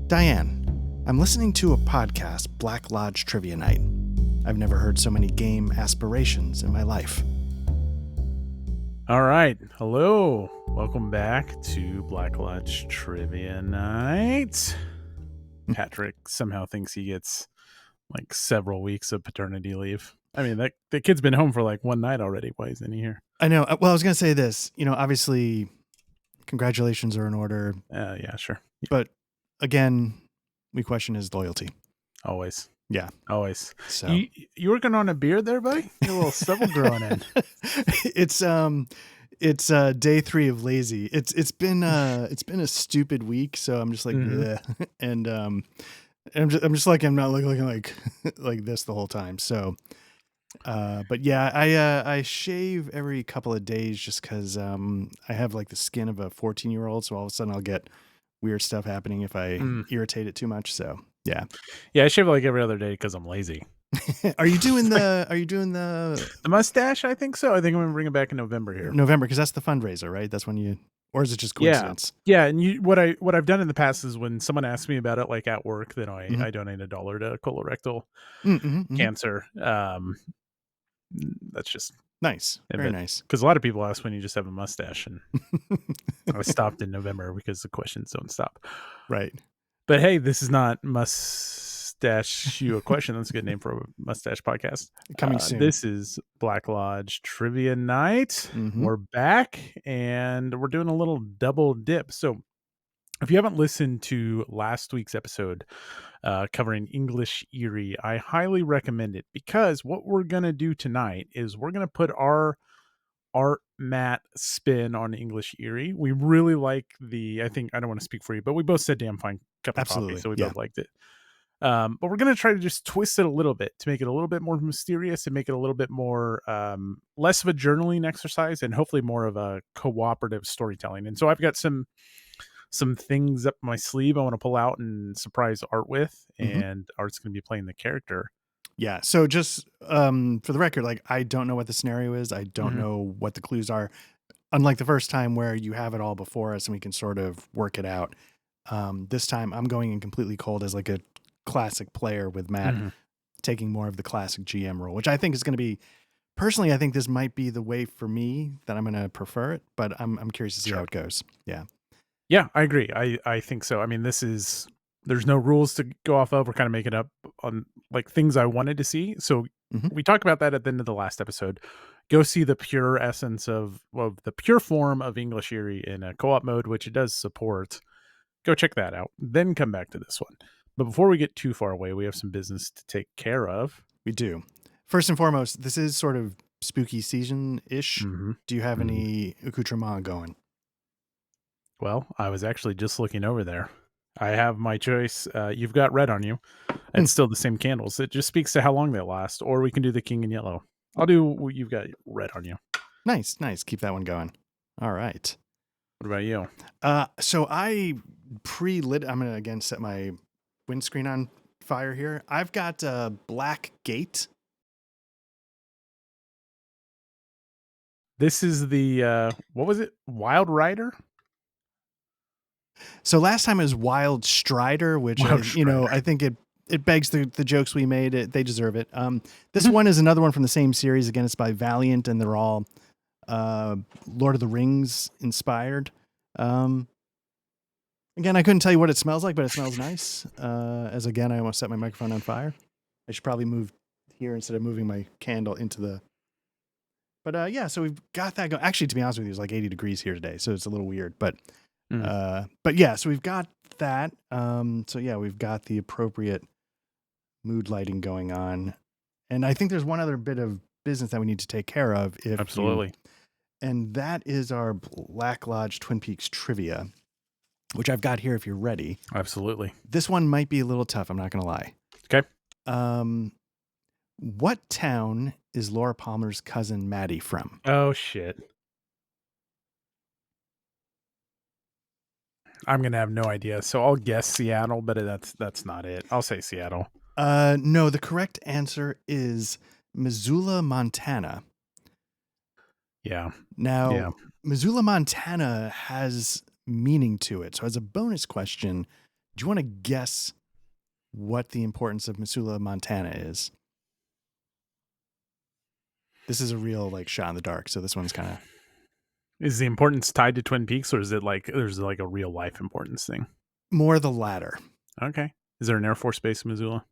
Diane, I'm listening to a podcast, Black Lodge Trivia Night. I've never heard so many game aspirations in my life. All right. Hello. Welcome back to Black Lodge Trivia Night. Patrick somehow thinks he gets like several weeks of paternity leave. I mean, the kid's been home for like one night already. Why isn't he here? I know. Well, I was going to say this. Obviously, congratulations are in order. Yeah, sure. But again, we question his loyalty. Always. Yeah. Always. So You working on a beard there, buddy? You're a little stubble growing in. It's day 3 of lazy. It's been a stupid week, so I'm just like, bleh. And I'm just like, I'm not looking like this the whole time. So, but yeah, I shave every couple of days just because I have like the skin of a 14-year-old, so all of a sudden I'll get weird stuff happening if I irritate it too much. So yeah, I shave like every other day because I'm lazy. Are you doing the mustache? I think so. I think I'm gonna bring it back in November here. November, because that's the fundraiser, right? That's when you, or is it just coincidence? Yeah. And what I've done in the past is when someone asks me about it, like at work, then I donate $1 to colorectal cancer. That's just nice, very nice. Because a lot of people ask when you just have a mustache, and I stopped in November because the questions don't stop. Right. But hey, this is not Mustache You a Question. That's a good name for a mustache podcast. Coming soon. This is Black Lodge Trivia Night. We're back, and we're doing a little double dip. So if you haven't listened to last week's episode covering English Eerie, I highly recommend it, because what we're going to do tonight is we're going to put our art mat spin on English Eerie. We really like I don't want to speak for you, but we both said damn fine cup of coffee, so we both liked it. But we're going to try to just twist it a little bit to make it a little bit more mysterious and make it a little bit more less of a journaling exercise and hopefully more of a cooperative storytelling. And so I've got some things up my sleeve I want to pull out and surprise Art with, and Art's going to be playing the character. Yeah. So just for the record, like, I don't know what the scenario is. I don't know what the clues are. Unlike the first time where you have it all before us and we can sort of work it out. This time I'm going in completely cold as like a classic player with Matt taking more of the classic GM role, which I think is going to be, personally, I think this might be the way for me that I'm going to prefer it, but I'm curious to see how it goes. Yeah. Yeah, I agree. I think so. I mean, there's no rules to go off of. We're kind of making up on like things I wanted to see. So we talked about that at the end of the last episode. Go see the pure essence of the pure form of English Eerie in a co-op mode, which it does support. Go check that out. Then come back to this one. But before we get too far away, we have some business to take care of. We do. First and foremost, this is sort of spooky season-ish. Do you have any accoutrement going? Well, I was actually just looking over there. I have my choice. You've got red on you. It's still the same candles. It just speaks to how long they last. Or we can do the king in yellow. I'll do you've got red on you. Nice. Keep that one going. All right. What about you? So I pre-lit. I'm going to again set my windscreen on fire here. I've got Black Gate. This is the, what was it? Wild Rider? So last time it was Wild Strider, which, I think it begs the jokes we made. They deserve it. This one is another one from the same series. Again, it's by Valiant, and they're all Lord of the Rings inspired. Again, I couldn't tell you what it smells like, but it smells nice. As again, I almost set my microphone on fire. I should probably move here instead of moving my candle into the... But yeah, so we've got that going. Actually, to be honest with you, it's like 80 degrees here today, so it's a little weird. But yeah, so we've got that. So yeah, we've got the appropriate mood lighting going on. And I think there's one other bit of business that we need to take care of. Absolutely. And that is our Black Lodge Twin Peaks trivia, which I've got here if you're ready. Absolutely. This one might be a little tough, I'm not going to lie. Okay. What town is Laura Palmer's cousin Maddie from? Oh, shit. I'm going to have no idea. So I'll guess Seattle, but that's not it. I'll say Seattle. No, the correct answer is Missoula, Montana. Yeah. Now, Missoula, Montana has meaning to it. So as a bonus question, Do you want to guess what the importance of Missoula, Montana is? This is a real like shot in the dark, so this one's kind of. Is the importance tied to Twin Peaks, or is it like there's like a real life importance thing? More the latter. Okay. Is there an Air Force base in Missoula?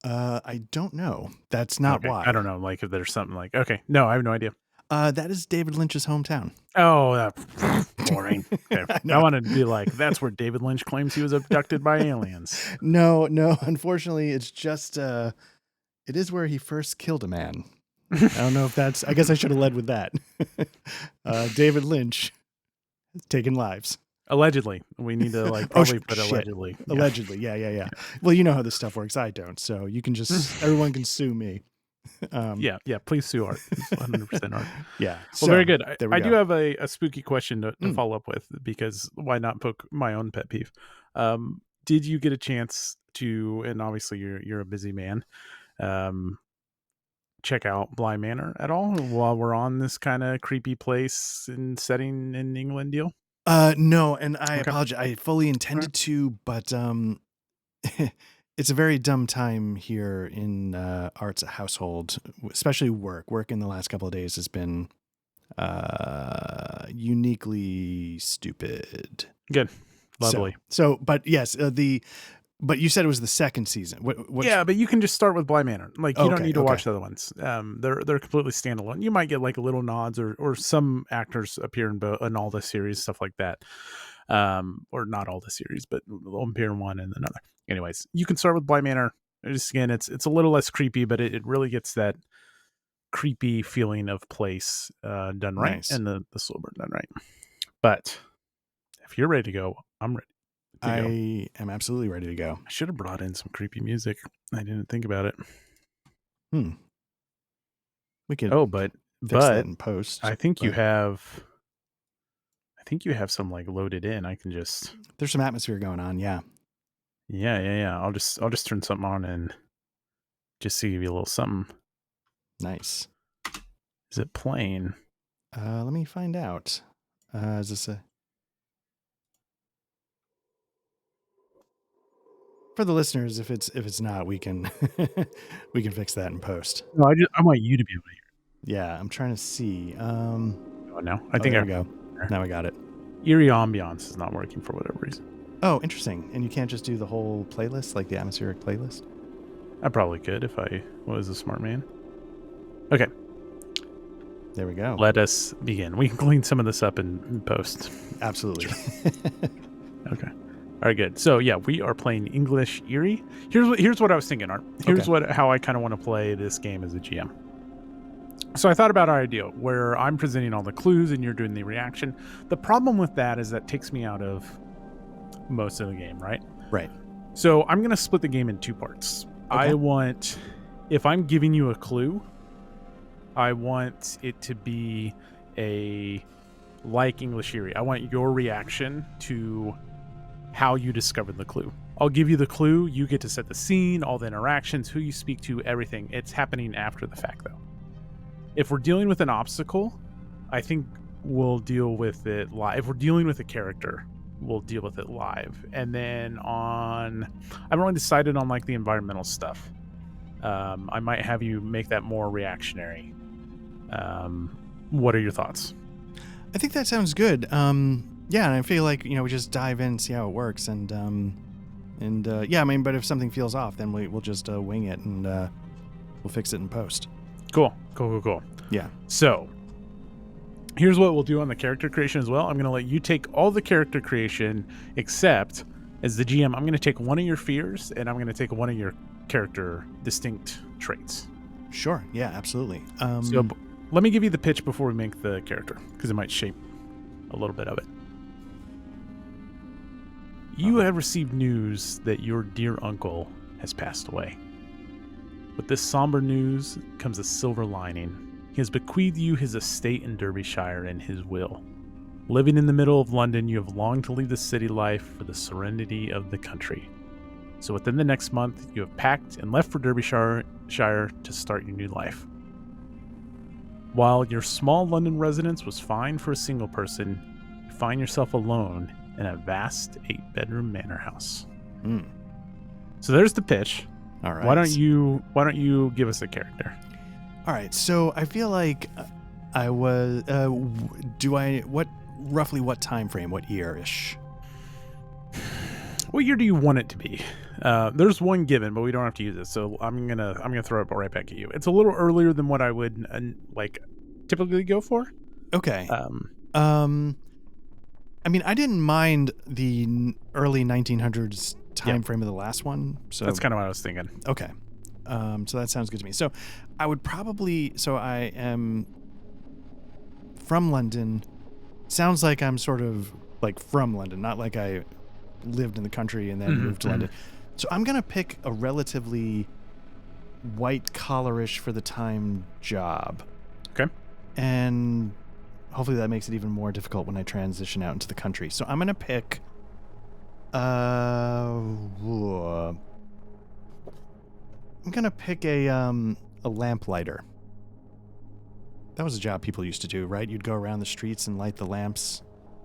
I don't know. That's not okay. why. I don't know. Like if there's something like, okay. No, I have no idea. That is David Lynch's hometown. Oh, boring. Okay. I wanted to be like, that's where David Lynch claims he was abducted by aliens. No. Unfortunately, it's just, it is where he first killed a man. I don't know if that's, I guess I should have led with that. David Lynch has taken lives. Allegedly. We need to like probably put allegedly. Yeah. Allegedly. Yeah. Well, you know how this stuff works. I don't. So you can just, everyone can sue me. Yeah. Please sue Art. 100% Art. Yeah. Well, so, very good. I go. do have a spooky question to follow up with, because why not poke my own pet peeve? Did you get a chance to, and obviously you're a busy man, check out Bly Manor at all while we're on this kind of creepy place and setting in England deal? No, and I apologize. I fully intended to, but it's a very dumb time here in Art's household, especially work. Work in the last couple of days has been uniquely stupid. Good. Lovely. So but yes, but you said it was the second season. Yeah, but you can just start with Bly Manor. Like you don't need to watch the other ones. They're completely standalone. You might get like little nods or some actors appear in all the series, stuff like that. Or not all the series, but they'll appear in one and another. Anyways, you can start with Bly Manor. Just again, it's a little less creepy, but it really gets that creepy feeling of place done right, nice. And the slow burn done right. But if you're ready to go, I'm ready. I am absolutely ready to go. I should have brought in some creepy music. I didn't think about it. We could. But that in post. I think you have. I think you have some like loaded in. I can just. There's some atmosphere going on. Yeah. Yeah. I'll just turn something on and just see, give you a little something. Nice. Is it playing? Let me find out. Is this a? For the listeners, if it's not, we can fix that in post. No, I want you to be able to hear. Yeah, I'm trying to see. Oh no, I think there we go. Now I got it. Eerie ambiance is not working for whatever reason. Oh, interesting. And you can't just do the whole playlist, like the atmospheric playlist? I probably could if I was a smart man. Okay. There we go. Let us begin. We can clean some of this up in post. Absolutely. Okay. All right, good. So yeah, we are playing English Eerie. Here's what I was thinking, Art. Here's how I kind of want to play this game as a GM. So I thought about our idea where I'm presenting all the clues and you're doing the reaction. The problem with that is that takes me out of most of the game, right? Right. So I'm going to split the game in two parts. Okay. I want, if I'm giving you a clue, I want it to be like English Eerie. I want your reaction to how you discovered the clue. I'll give you the clue. You get to set the scene, all the interactions, who you speak to, everything. It's happening after the fact, though. If we're dealing with an obstacle, I think we'll deal with it live. If we're dealing with a character, we'll deal with it live. And then I've really decided on like the environmental stuff. I might have you make that more reactionary. What are your thoughts? I think that sounds good. Yeah, and I feel like, we just dive in and see how it works. And yeah, I mean, but if something feels off, then we'll just wing it and we'll fix it in post. Cool. Yeah. So here's what we'll do on the character creation as well. I'm going to let you take all the character creation, except as the GM, I'm going to take one of your fears and I'm going to take one of your character distinct traits. Sure. Yeah, absolutely. So let me give you the pitch before we make the character, because it might shape a little bit of it. You have received news that your dear uncle has passed away. With this somber news comes a silver lining. He has bequeathed you his estate in Derbyshire and his will. Living in the middle of London, you have longed to leave the city life for the serenity of the country. So within the next month, you have packed and left for Derbyshire to start your new life. While your small London residence was fine for a single person, you find yourself alone in a vast 8-bedroom manor house. So there's the pitch. All right. Why don't you give us a character? All right. So I feel like I was. Roughly what time frame? What year-ish? What year do you want it to be? There's one given, but we don't have to use it. So I'm gonna throw it right back at you. It's a little earlier than what I would typically go for. Okay. I mean, I didn't mind the early 1900s time frame of the last one. So that's kind of what I was thinking. Okay. So that sounds good to me. So I would probably. So I am from London. Sounds like I'm sort of like from London, not like I lived in the country and then moved to London. So I'm going to pick a relatively white collarish for the time job. Okay. And hopefully that makes it even more difficult when I transition out into the country. So I'm going to pick I'm going to pick a lamplighter. That was a job people used to do, right? You'd go around the streets and light the lamps.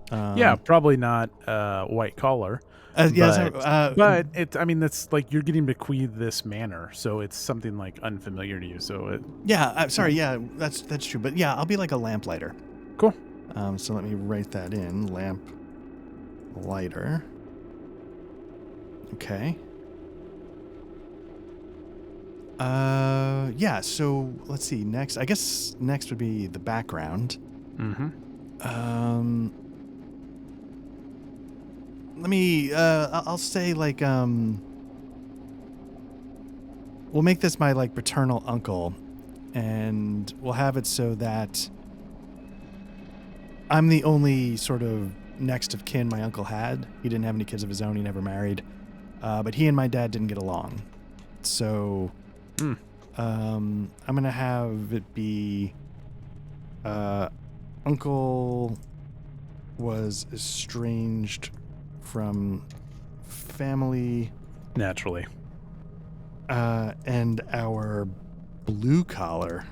Yeah, probably not white collar. But it. I mean, that's like you're getting bequeathed this manor, so it's something like unfamiliar to you. So sorry. Yeah, that's true. But yeah, I'll be like a lamplighter. Cool. So let me write that in. Lamp lighter. Okay. Yeah, so let's see. Next, I guess next would be the background. Let me, I'll say like, we'll make this my like paternal uncle, and we'll have it so that I'm the only sort of next of kin my uncle had. He didn't have any kids of his own. He never married. But he and my dad didn't get along. So... I'm going to have it be uncle was estranged from family. Naturally. And our blue collar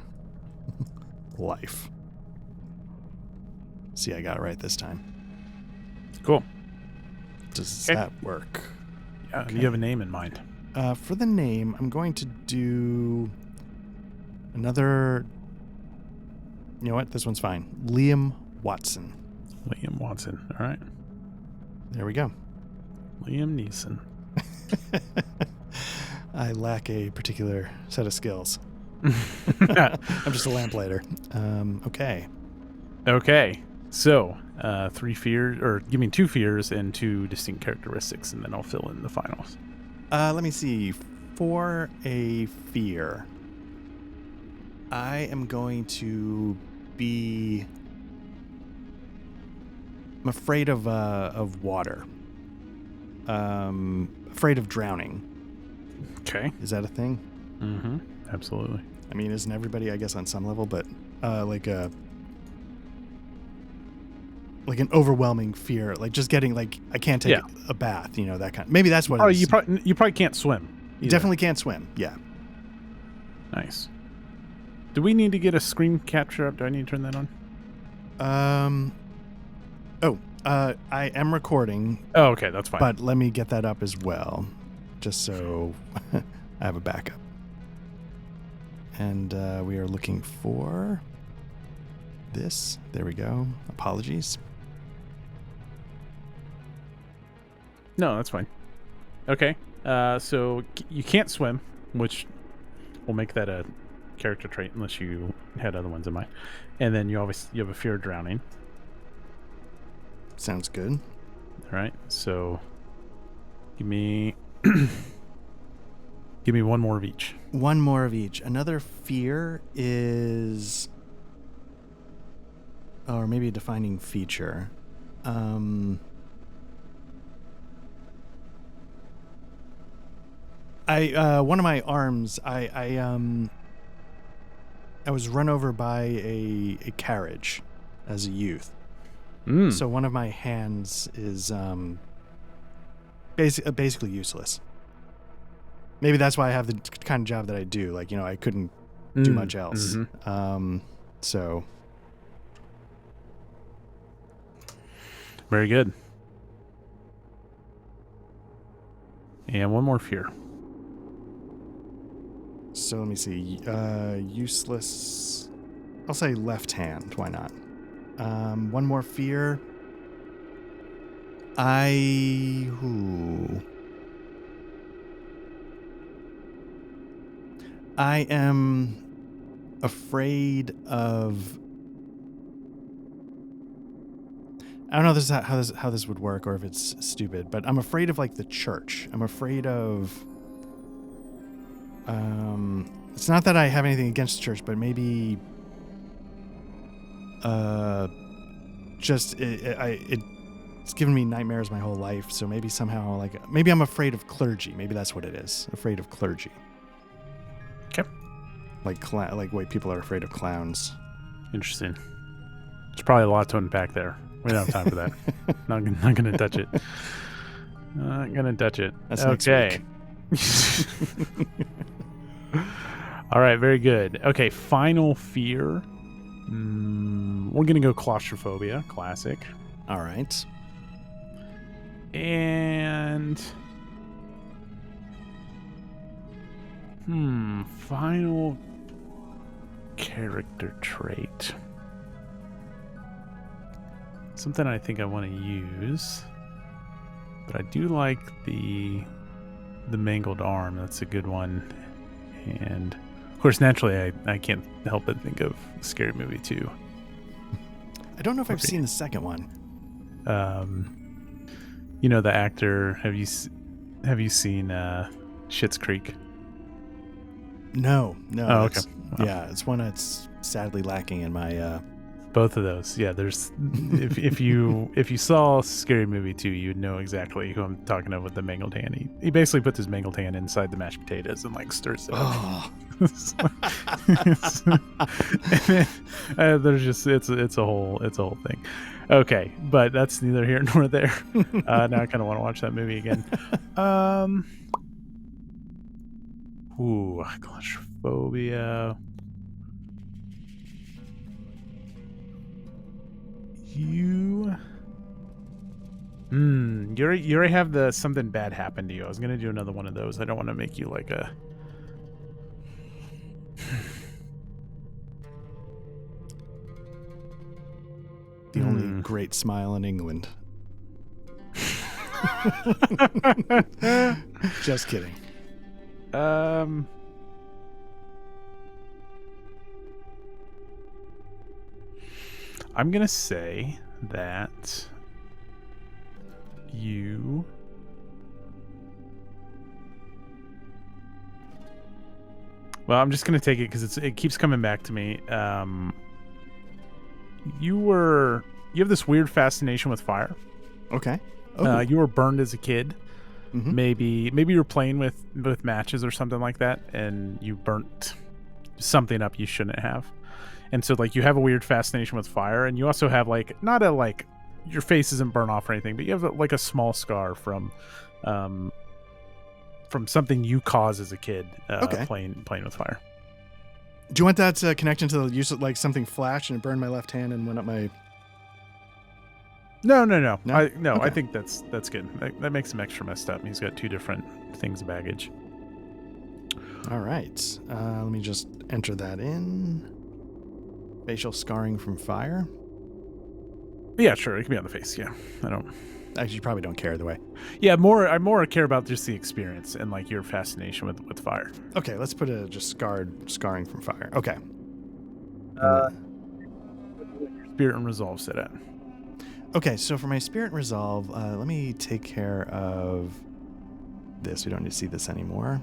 life. See, I got it right this time. Cool. Does that work? Yeah, okay. Do you have a name in mind? For the name, I'm going to do another... You know what? This one's fine. Liam Watson. Liam Watson. All right. There we go. Liam Neeson. I lack a particular set of skills. I'm just a lamplighter. Okay. Okay. So, 3 fears, or give me 2 fears and 2 distinct characteristics, and then I'll fill in the finals. Let me see. For a fear, I am going to be... I'm afraid of water. Afraid of drowning. Okay. Is that a thing? Mm-hmm. Absolutely. I mean, isn't everybody, I guess, on some level, but like an overwhelming fear, like just getting like I can't take a bath, you know, that kind. Maybe that's what. Oh, you probably can't swim. You definitely can't swim. Yeah. Nice. Do we need to get a screen capture up? Do I need to turn that on? I am recording. Oh, okay, that's fine. But let me get that up as well, just so I have a backup. And we are looking for this. There we go. Apologies. No, that's fine. Okay. So you can't swim, which will make that a character trait unless you had other ones in mind. And then you have a fear of drowning. Sounds good. All right. So give me one more of each. One more of each. Another fear is, or maybe a defining feature. One of my arms, I was run over by a carriage as a youth. So one of my hands is basically useless. Maybe that's why I have the kind of job that I do. Like, you know, I couldn't do much else. Mm-hmm. So. Very good. And one more fear. So let me see. Useless. I'll say left hand. Why not? One more fear. I am afraid of. I don't know how this would work or if it's stupid, but I'm afraid of like the church. I'm afraid of. It's not that I have anything against the church, but maybe. It's given me nightmares my whole life. So maybe somehow maybe I'm afraid of clergy. Maybe that's what it is. Afraid of clergy. Okay. Like way people are afraid of clowns. Interesting. There's probably a lot to unpack there. We don't have time for that. not gonna touch it. Not gonna touch it. That's okay. Next week. All right, very good. Okay, final fear. We're gonna go claustrophobia, classic. All right. And final character trait. Something I think I want to use, but I do like the mangled arm. That's a good one. And of course, naturally, I can't help but think of Scary Movie 2. I don't know if I've seen the second one. You know the actor. Have you seen Schitt's Creek? No. Oh, okay. Yeah, it's one that's sadly lacking in my. Both of those. Yeah, there's. if you saw Scary Movie 2, you'd know exactly who I'm talking of with the mangled hand. He basically puts his mangled hand inside the mashed potatoes and like stirs it up. Oh. And then, there's just it's a whole thing. Okay, but that's neither here nor there. Now I kind of want to watch that movie again. Claustrophobia. You already have the something bad happen to you. I was gonna do another one of those. I don't want to make you like a. The only great smile in England. Just kidding. I'm gonna say that you I'm just gonna take it because it keeps coming back to me. You have this weird fascination with fire. Okay. You were burned as a kid. Mm-hmm. Maybe you were playing with matches or something like that, and you burnt something up you shouldn't have. And so like you have a weird fascination with fire, and you also have like not a like your face isn't burnt off or anything, but you have like a small scar from something you caused as a kid playing with fire. Do you want that connection to the use of like something flashed and it burned my left hand and went up my? No. No? Okay. I think that's good. That makes him extra messed up. He's got two different things of baggage. All right. Let me just enter that in. Facial scarring from fire. Yeah, sure. It can be on the face. Yeah, I don't. Actually, you probably don't care either way. Yeah, I more care about just the experience and like your fascination with fire. Okay, let's put a just scarring from fire. Okay. Spirit and resolve set at. Okay, so for my spirit and resolve, let me take care of this. We don't need to see this anymore.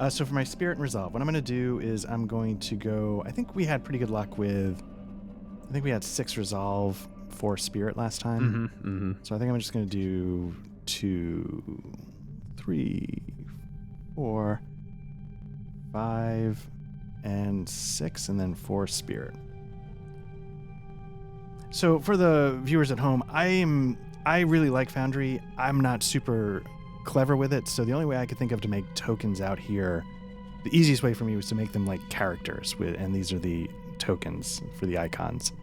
So for my spirit and resolve, what I'm going to do is I'm going to go. I think we had pretty good luck with. I think we had 6 resolve, 4 spirit last time. Mm-hmm, mm-hmm. So I think I'm just going to do 2, 3, 4, 5, and 6, and then 4 spirit. So for the viewers at home, I really like Foundry. I'm not super clever with it, so the only way I could think of to make tokens out here, the easiest way for me was to make them like characters, and these are the tokens for the icons.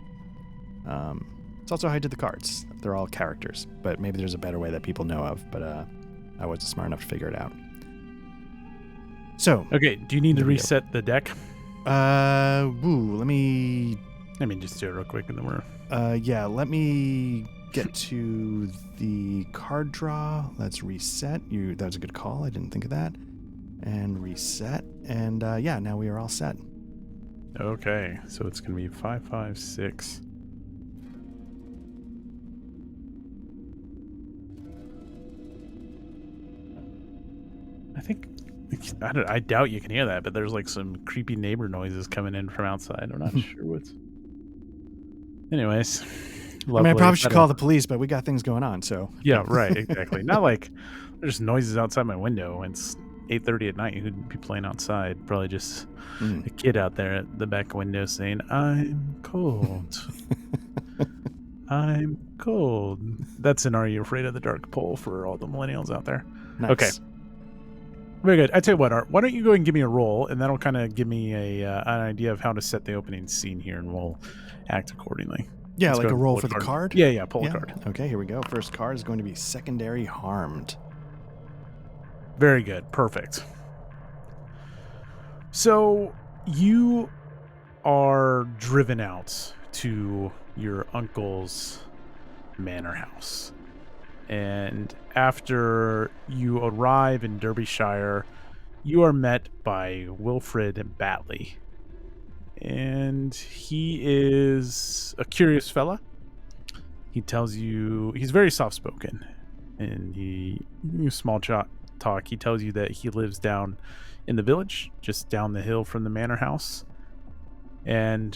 It's also how I did the cards. They're all characters, but maybe there's a better way that people know of. But I wasn't smart enough to figure it out. So okay, do you need to reset the deck? Let me just do it real quick and then we're yeah, let me get to the card draw. Let's reset. That was a good call. I didn't think of that. And reset. And yeah, now we are all set. Okay, so it's going to be 5, 5, 6. I think I doubt you can hear that, but there's like some creepy neighbor noises coming in from outside. I'm not sure what's. Anyways, I mean, I probably should call the police, but we got things going on, so. Yeah, right, exactly. Not like there's noises outside my window. It's 8:30 at night. Who'd be playing outside? Probably just a kid out there at the back window saying, "I'm cold." I'm cold. That's an Are You Afraid of the Dark poll for all the millennials out there. Nice. Okay. Very good. I tell you what, Art, why don't you go and give me a roll, and that'll kind of give me an idea of how to set the opening scene here, and we'll act accordingly. Yeah, Let's like a roll for the card? Yeah, pull a card. Okay, here we go. First card is going to be Secondary Harmed. Very good. Perfect. So you are driven out to your uncle's manor house. And after you arrive in Derbyshire, you are met by Wilfred Batley. And he is a curious fella. He tells you, he's very soft-spoken. And small talk, he tells you that he lives down in the village, just down the hill from the manor house. And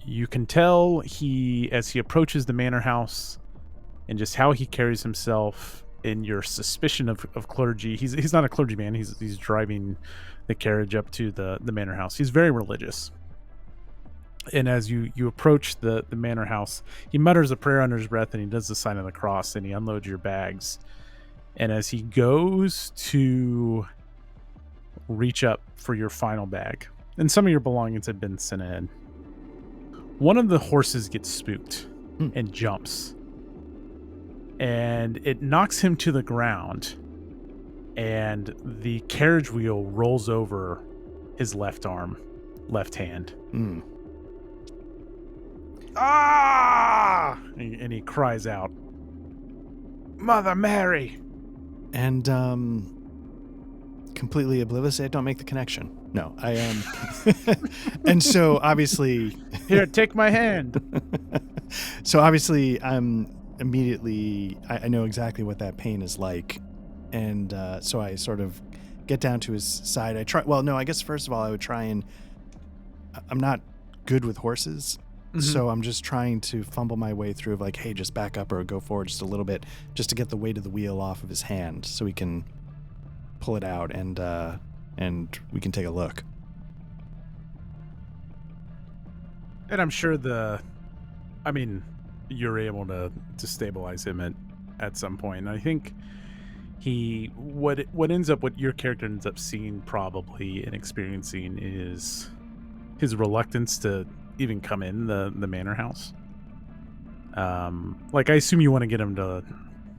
you can tell as he approaches the manor house and just how he carries himself and your suspicion of clergy. He's not a clergyman. He's driving the carriage up to the manor house. He's very religious. And as you approach the manor house, he mutters a prayer under his breath and he does the sign of the cross and he unloads your bags. And as he goes to reach up for your final bag, and some of your belongings had been sent in, one of the horses gets spooked and jumps. And it knocks him to the ground. And the carriage wheel rolls over his left hand. Ah! And he cries out, "Mother Mary!" And completely oblivious. I don't make the connection. No, I am. And so obviously, here, take my hand. So obviously, I'm immediately. I know exactly what that pain is like, and so I sort of get down to his side. I try. Well, no, I guess first of all, I would try and. I'm not good with horses. So I'm just trying to fumble my way through of like, hey, just back up or go forward just a little bit just to get the weight of the wheel off of his hand so we can pull it out and we can take a look. And I'm sure you're able to stabilize him at some point. And I think what your character ends up seeing probably and experiencing is his reluctance to even come in the manor house. I assume you want to get him to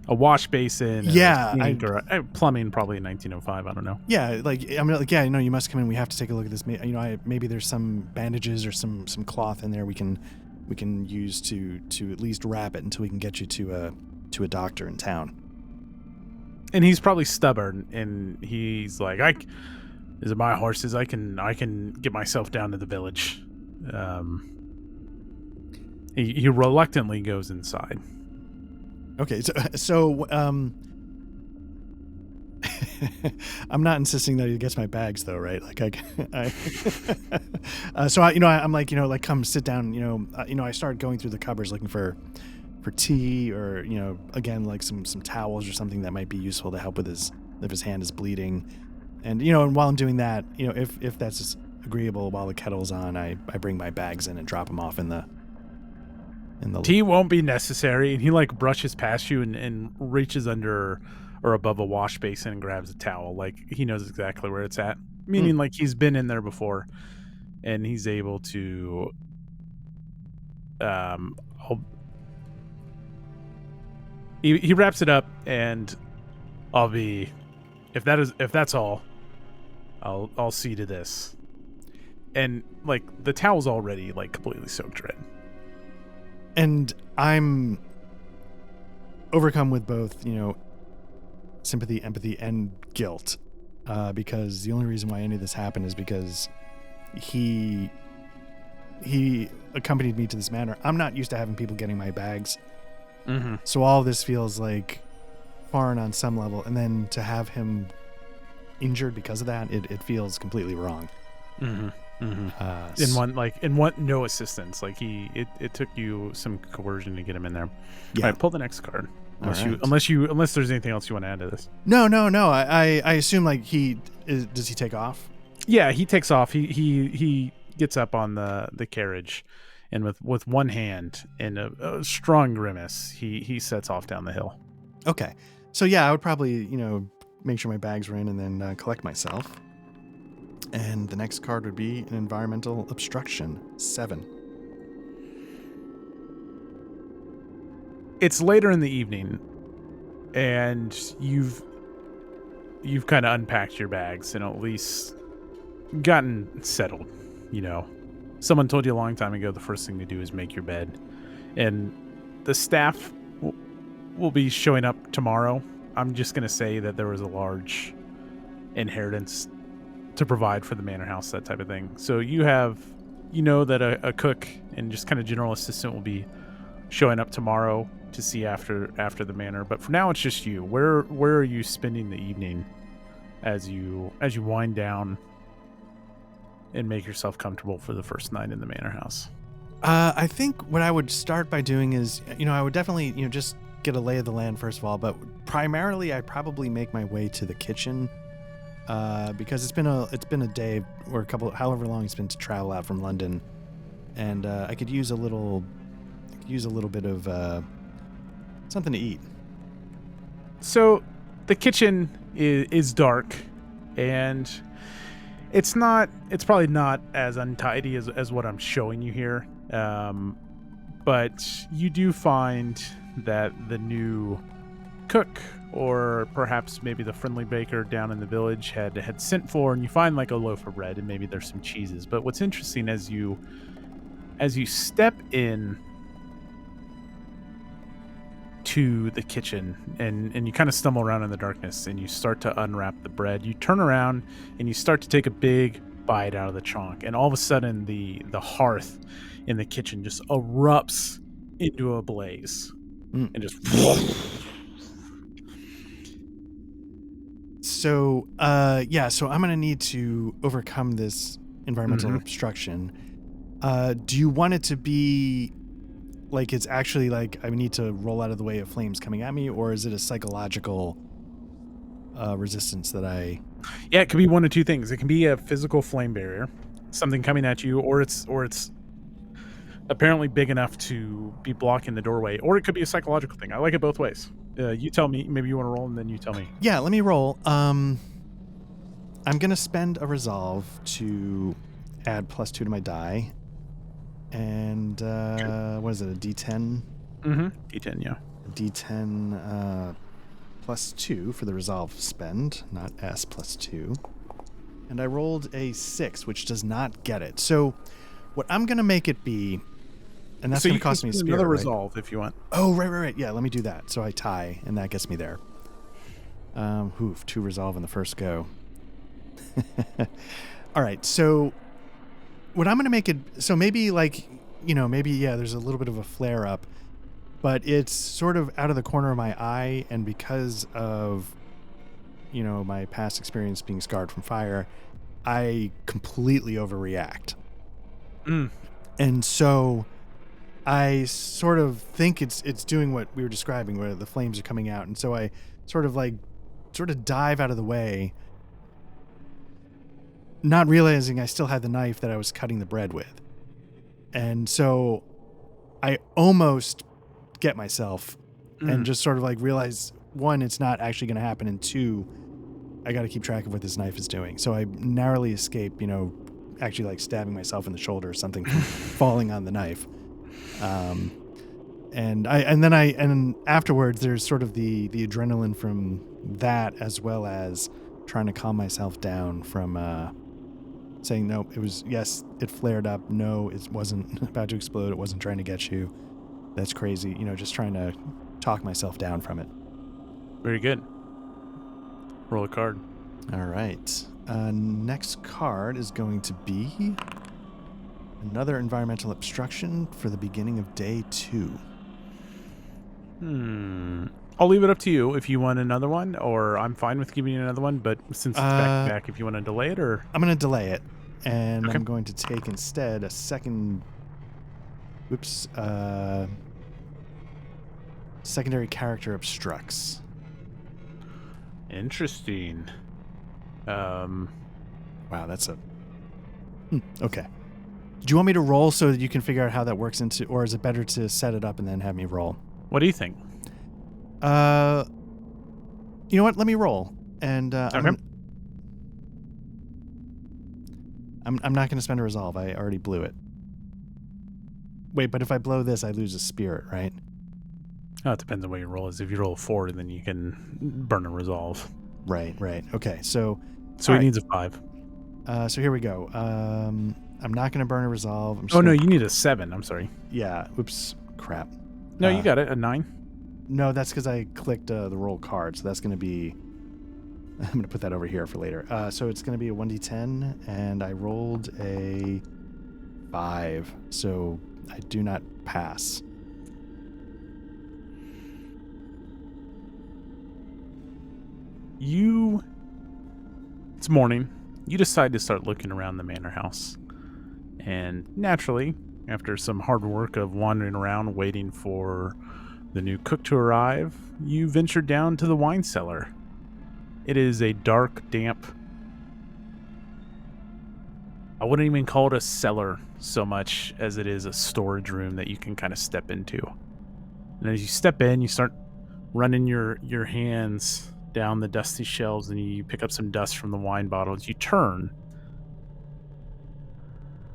a wash basin, or plumbing, probably in 1905. I don't know. Yeah, you must come in. We have to take a look at this. Maybe there's some bandages or some cloth in there we can use to at least wrap it until we can get you to a doctor in town. And he's probably stubborn, and he's like, "These are my horses. I can get myself down to the village." He reluctantly goes inside. Okay, so I'm not insisting that he gets my bags though, right? So I'm like, come sit down. I start going through the cupboards looking for tea or again like some towels or something that might be useful to help with if his hand is bleeding, and and while I'm doing that, if that's agreeable while the kettle's on, I bring my bags in and drop them off in the tea won't be necessary. And he brushes past you and reaches under or above a wash basin and grabs a towel. He knows exactly where it's at, meaning he's been in there before, and he's able to He wraps it up, and if that's all, I'll see to this. And like the towel's already like completely soaked red. And I'm overcome with both, sympathy, empathy, and guilt, because the only reason why any of this happened is because he accompanied me to this manor. I'm not used to having people getting my bags. Mm-hmm. So all of this feels like foreign on some level. And then to have him injured because of that, it feels completely wrong. Mm-hmm. Mm-hmm. In one, no assistance. Like it took you some coercion to get him in there. Yeah. All right, pull the next card. Unless there's anything else you want to add to this. No. I assume like does he take off? Yeah, he takes off. He gets up on the carriage, and with one hand and a strong grimace, he sets off down the hill. Okay. So yeah, I would probably, make sure my bags are in and then collect myself. And the next card would be an environmental obstruction, 7. It's later in the evening, and you've kind of unpacked your bags and at least gotten settled. Someone told you a long time ago the first thing to do is make your bed, and the staff will be showing up tomorrow. I'm just going to say that there was a large inheritance to provide for the manor house, that type of thing. So that a cook and just kind of general assistant will be showing up tomorrow to see after the manor. But for now, it's just you. Where are you spending the evening as you wind down and make yourself comfortable for the first night in the manor house? I think what I would start by doing is, I would definitely, just get a lay of the land first of all, but primarily I'd probably make my way to the kitchen, because it's been a day or however long it's been to travel out from London, and I could use a little bit of something to eat. So the kitchen is dark, and it's probably not as untidy as what I'm showing you here. But you do find that the new cook, or perhaps maybe the friendly baker down in the village had sent for, and you find like a loaf of bread and maybe there's some cheeses. But what's interesting as you step in to the kitchen and you kind of stumble around in the darkness and you start to unwrap the bread, you turn around and you start to take a big bite out of the chunk, and all of a sudden the hearth in the kitchen just erupts into a blaze and just so I'm gonna need to overcome this environmental obstruction. Do you want it to be like it's actually like I need to roll out of the way of flames coming at me, or is it a psychological resistance that I... Yeah, it could be one of two things. It can be a physical flame barrier, something coming at you, or it's apparently big enough to be blocking the doorway, or it could be a psychological thing. I like it both ways. You tell me. Maybe you want to roll, and then you tell me. Yeah, let me roll. I'm gonna spend a resolve to add +2 to my die. And what is it, a D10? Mm-hmm. D10, yeah. D10 +2 for the resolve spend, not S +2. And I rolled a 6, which does not get it. So what I'm going to make it be, and that's going to cost me a spirit, another right? resolve if you want. Oh, right. Yeah, let me do that. So I tie, and that gets me there. 2 resolve in the first go. All right, so... what I'm going to make it, so maybe there's a little bit of a flare up, but it's sort of out of the corner of my eye. And because of, my past experience being scarred from fire, I completely overreact. And so I sort of think it's doing what we were describing, where the flames are coming out. And so I sort of dive out of the way, not realizing I still had the knife that I was cutting the bread with. And so I almost get myself and just sort of like realize, 1, it's not actually going to happen, and 2, I got to keep track of what this knife is doing. So I narrowly escape, actually like stabbing myself in the shoulder or something, falling on the knife. And then afterwards there's sort of the adrenaline from that, as well as trying to calm myself down from saying no, it flared up, no, it wasn't about to explode, it wasn't trying to get you, that's crazy, just trying to talk myself down from it. Very good. Roll a card. All right, next card is going to be another environmental obstruction for the beginning of day 2. I'll leave it up to you if you want another one, or I'm fine with giving you another one, but since it's back to back, if you want to delay it, or... I'm going to delay it, and okay. I'm going to take instead a second... secondary character obstructs. Interesting. Wow, that's a... Okay. Do you want me to roll so that you can figure out how that works into... Or is it better to set it up and then have me roll? What do you think? You know what? Let me roll. And okay. I'm not going to spend a resolve. I already blew it. Wait, but if I blow this, I lose a spirit, right? Oh, it depends on what your roll is. If you roll a 4, then you can burn a resolve. Right. Okay, so he needs a 5. So here we go. I'm not going to burn a resolve. No, you need a 7. I'm sorry. Yeah. Oops. Crap. No, you got it. A 9. No, that's because I clicked the roll card. So that's going to be... I'm going to put that over here for later. So it's going to be a 1d10, and I rolled a 5. So I do not pass. It's morning. You decide to start looking around the manor house. And naturally, after some hard work of wandering around waiting for the new cook to arrive, you venture down to the wine cellar. It is a dark, damp... I wouldn't even call it a cellar so much as it is a storage room that you can kind of step into. And as you step in, you start running your hands down the dusty shelves, and you pick up some dust from the wine bottles. You turn,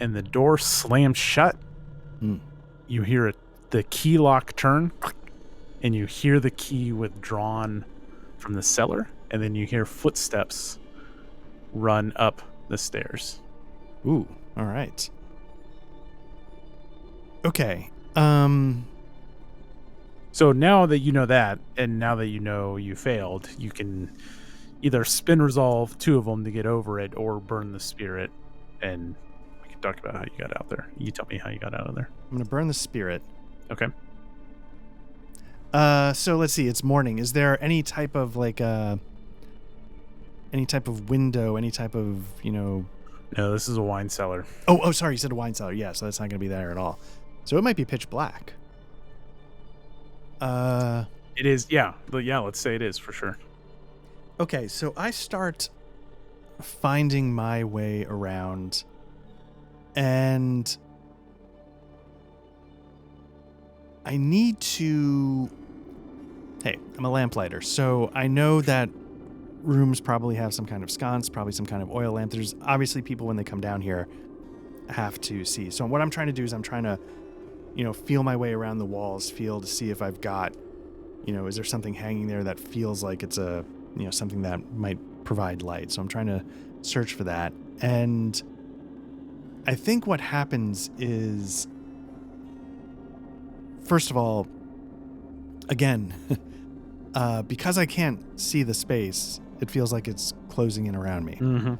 and the door slams shut. You hear the key lock turn, and you hear the key withdrawn from the cellar, and then you hear footsteps run up the stairs. Ooh, all right. Okay. So now that you know that, and now that you know you failed, you can either spin resolve 2 of them to get over it, or burn the spirit, and we can talk about how you got out there. You tell me how you got out of there. I'm going to burn the spirit. Okay. So let's see. It's morning. Is there any type of any type of window, any type of, No, this is a wine cellar. Oh, sorry. You said a wine cellar. Yeah, so that's not going to be there at all. So it might be pitch black. It is, yeah. Let's say it is for sure. Okay, so I start finding my way around, and I need to... Hey, I'm a lamplighter, so I know that rooms probably have some kind of sconce, probably some kind of oil lamp. There's obviously people when they come down here have to see. So what I'm trying to do is I'm trying to, feel my way around the walls, feel to see if I've got, is there something hanging there that feels like it's a, something that might provide light. So I'm trying to search for that. And I think what happens is, first of all, again, because I can't see the space, it feels like it's closing in around me. Mm-hmm.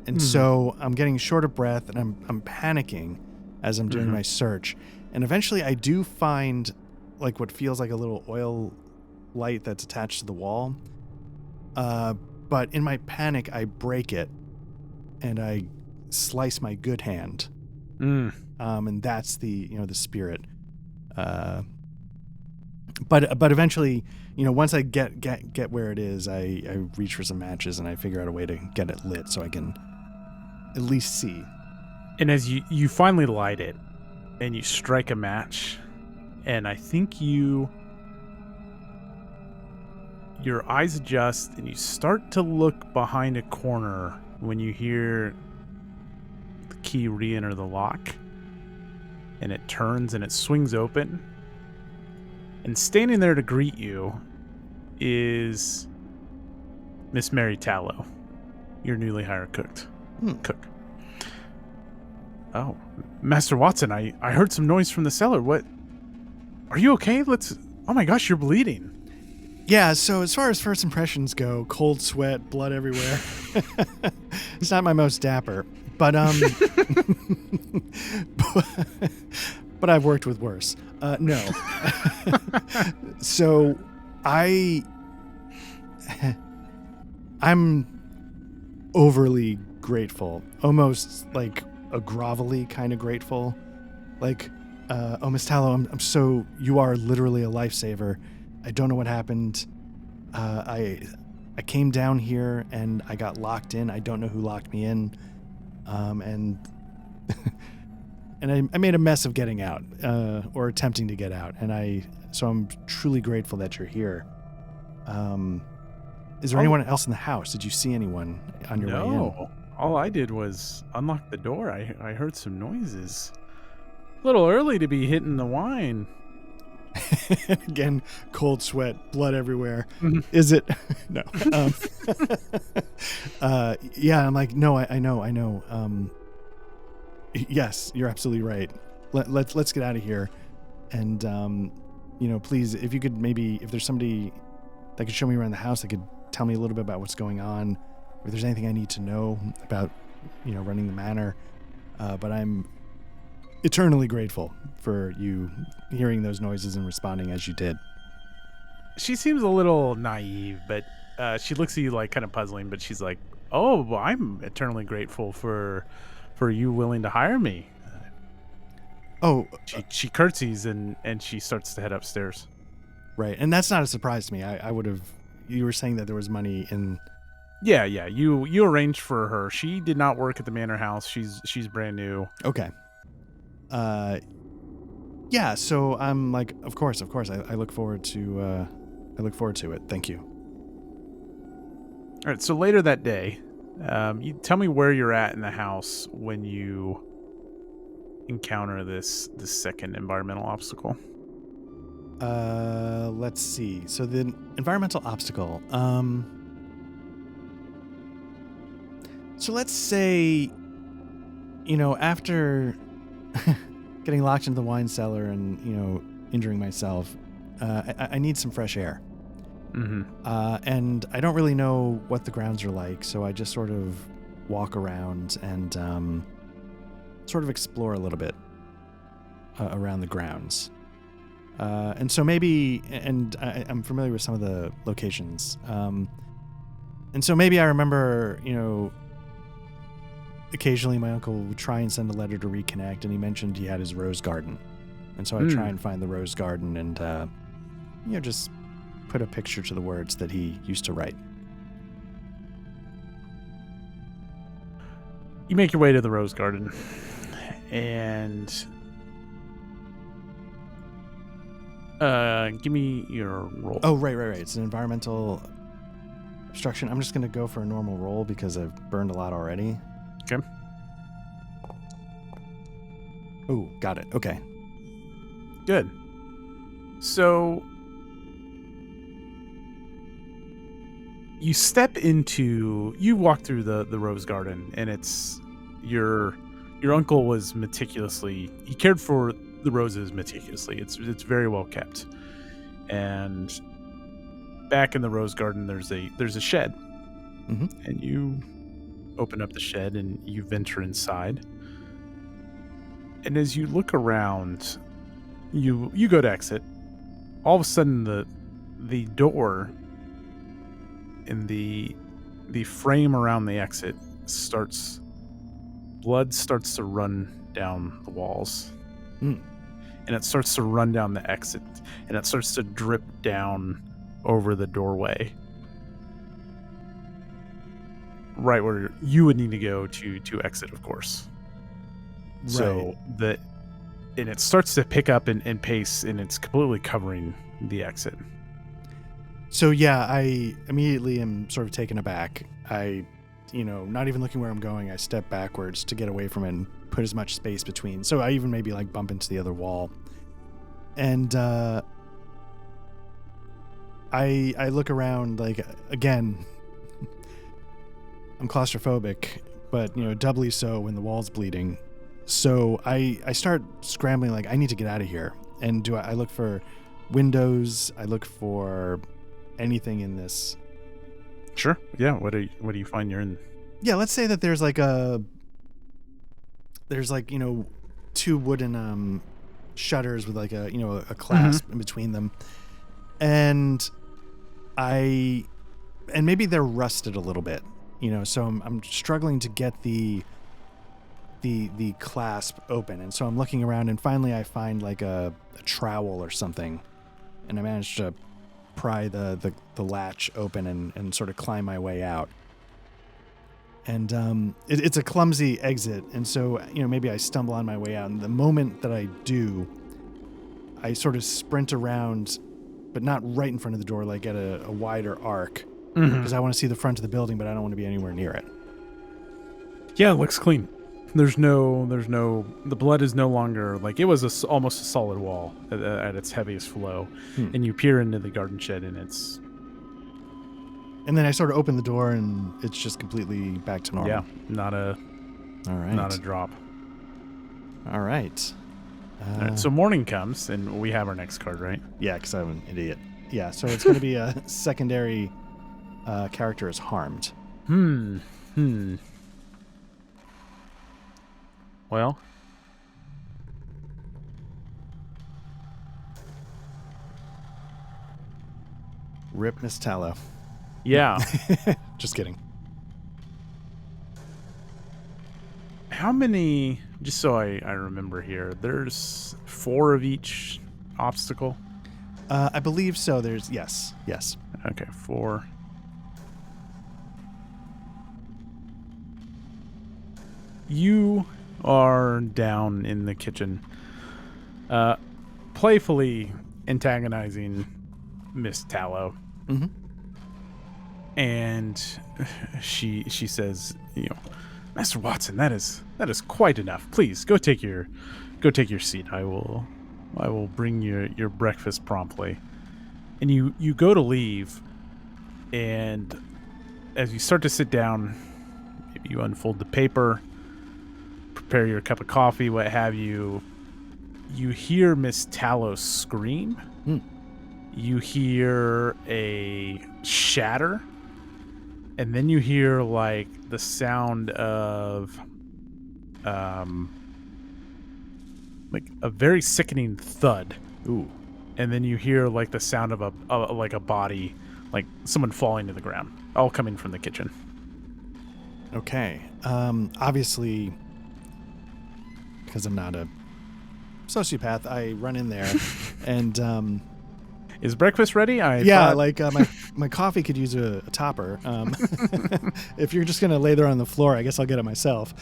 And so I'm getting short of breath, and I'm panicking as I'm doing my search. And eventually I do find like what feels like a little oil light that's attached to the wall. But in my panic, I break it and I slice my good hand. And that's the, the spirit. But eventually, once I get where it is, I reach for some matches and I figure out a way to get it lit so I can at least see. And as you finally light it and you strike a match, and I think your eyes adjust and you start to look behind a corner when you hear the key re-enter the lock, and it turns and it swings open, And standing there to greet you is Miss Mary Tallow, your newly hired cook. Oh, Master Watson, I heard some noise from the cellar. What? Are you okay? Oh my gosh, you're bleeding. Yeah, so as far as first impressions go, cold sweat, blood everywhere. It's not my most dapper, but but I've worked with worse. No. So I'm overly grateful, almost like a grovelly kind of grateful. Like, oh, Miss Tallow, you are literally a lifesaver. I don't know what happened. I came down here and I got locked in. I don't know who locked me in. And and I made a mess of getting out, or attempting to get out. So I'm truly grateful that you're here. Is there anyone else in the house? Did you see anyone on your way in? No. All I did was unlock the door. I heard some noises. A little early to be hitting the wine. Again, cold sweat, blood everywhere. Mm-hmm. Is it? No. Yeah, I'm like, no, I know. Yes, you're absolutely right. Let's get out of here. And, please, if you could maybe, if there's somebody that could show me around the house, that could tell me a little bit about what's going on, if there's anything I need to know about, running the manor. But I'm eternally grateful for you hearing those noises and responding as you did. She seems a little naive, but she looks at you like kind of puzzling, but she's like, oh, well, I'm eternally grateful for you willing to hire me. Oh, she curtsies and she starts to head upstairs. Right. And that's not a surprise to me. I would have, you were saying that there was money in. Yeah. You arranged for her. She did not work at the manor house. She's brand new. Okay. Yeah, so I'm like, of course. I look forward to it. Thank you. All right. So later that day, you tell me where you're at in the house when you encounter this second environmental obstacle. Let's see. So the environmental obstacle. So let's say, after getting locked into the wine cellar and, injuring myself, I need some fresh air. Mm-hmm. And I don't really know what the grounds are like, so I just sort of walk around and sort of explore a little bit around the grounds. And so maybe, I'm familiar with some of the locations. And so maybe I remember, occasionally my uncle would try and send a letter to reconnect, and he mentioned he had his rose garden. And so I try and find the rose garden and, just put a picture to the words that he used to write. You make your way to the rose garden, and give me your roll. Oh, right. It's an environmental obstruction. I'm just going to go for a normal roll because I've burned a lot already. Okay. Oh, got it. Okay. Good. So you walk through the rose garden, and it's your uncle was he cared for the roses meticulously. It's very well kept. And back in the rose garden there's a shed. Mm-hmm. And you open up the shed and you venture inside. And as you look around, you go to exit. All of a sudden the door in the frame around the exit blood starts to run down the walls. And it starts to run down the exit, and it starts to drip down over the doorway, right where you would need to go to exit, of course. Right. So and it starts to pick up in pace, and it's completely covering the exit. So yeah, I immediately am sort of taken aback. I, not even looking where I'm going, I step backwards to get away from it and put as much space between. So I even maybe like bump into the other wall. And I look around, like, again, I'm claustrophobic, but, doubly so when the wall's bleeding. So I start scrambling, like, I need to get out of here. And I look for windows, I look for anything in this. Sure. Yeah. What do you find you're in? Yeah, let's say that there's two wooden shutters with like a clasp in between them. And maybe they're rusted a little bit, so I'm struggling to get the clasp open. And so I'm looking around, and finally I find like a trowel or something, and I managed to pry the latch open and sort of climb my way out. And it's a clumsy exit, and so maybe I stumble on my way out, and the moment that I do, I sort of sprint around, but not right in front of the door, like at a wider arc, because I want to see the front of the building, but I don't want to be anywhere near it. Yeah, it looks clean. The blood is no longer, like, it was almost a solid wall at its heaviest flow. And you peer into the garden shed, and it's... And then I sort of open the door, and it's just completely back to normal. Yeah, not a drop. All right. All right, so morning comes, and we have our next card, right? Yeah, because I'm an idiot. Yeah, so it's going to be a secondary character is harmed. Well, rip Miss Tallow. Yeah. Just kidding. How many, just so I remember here, there's 4 of each obstacle? I believe so. There's, yes. Okay, 4. You are down in the kitchen, playfully antagonizing Miss Tallow. And she says, Master Watson, that is quite enough. Please go take your seat. I will bring your breakfast promptly. And you go to leave, and as you start to sit down, maybe you unfold the paper, prepare your cup of coffee, what have you. You hear Miss Tallow scream. You hear a shatter. And then you hear, like, the sound of, like, a very sickening thud. Ooh. And then you hear, like, the sound of a body, like someone falling to the ground, all coming from the kitchen. Okay. Obviously, because I'm not a sociopath, I run in there, and is breakfast ready? My coffee could use a topper. If you're just gonna lay there on the floor, I guess I'll get it myself.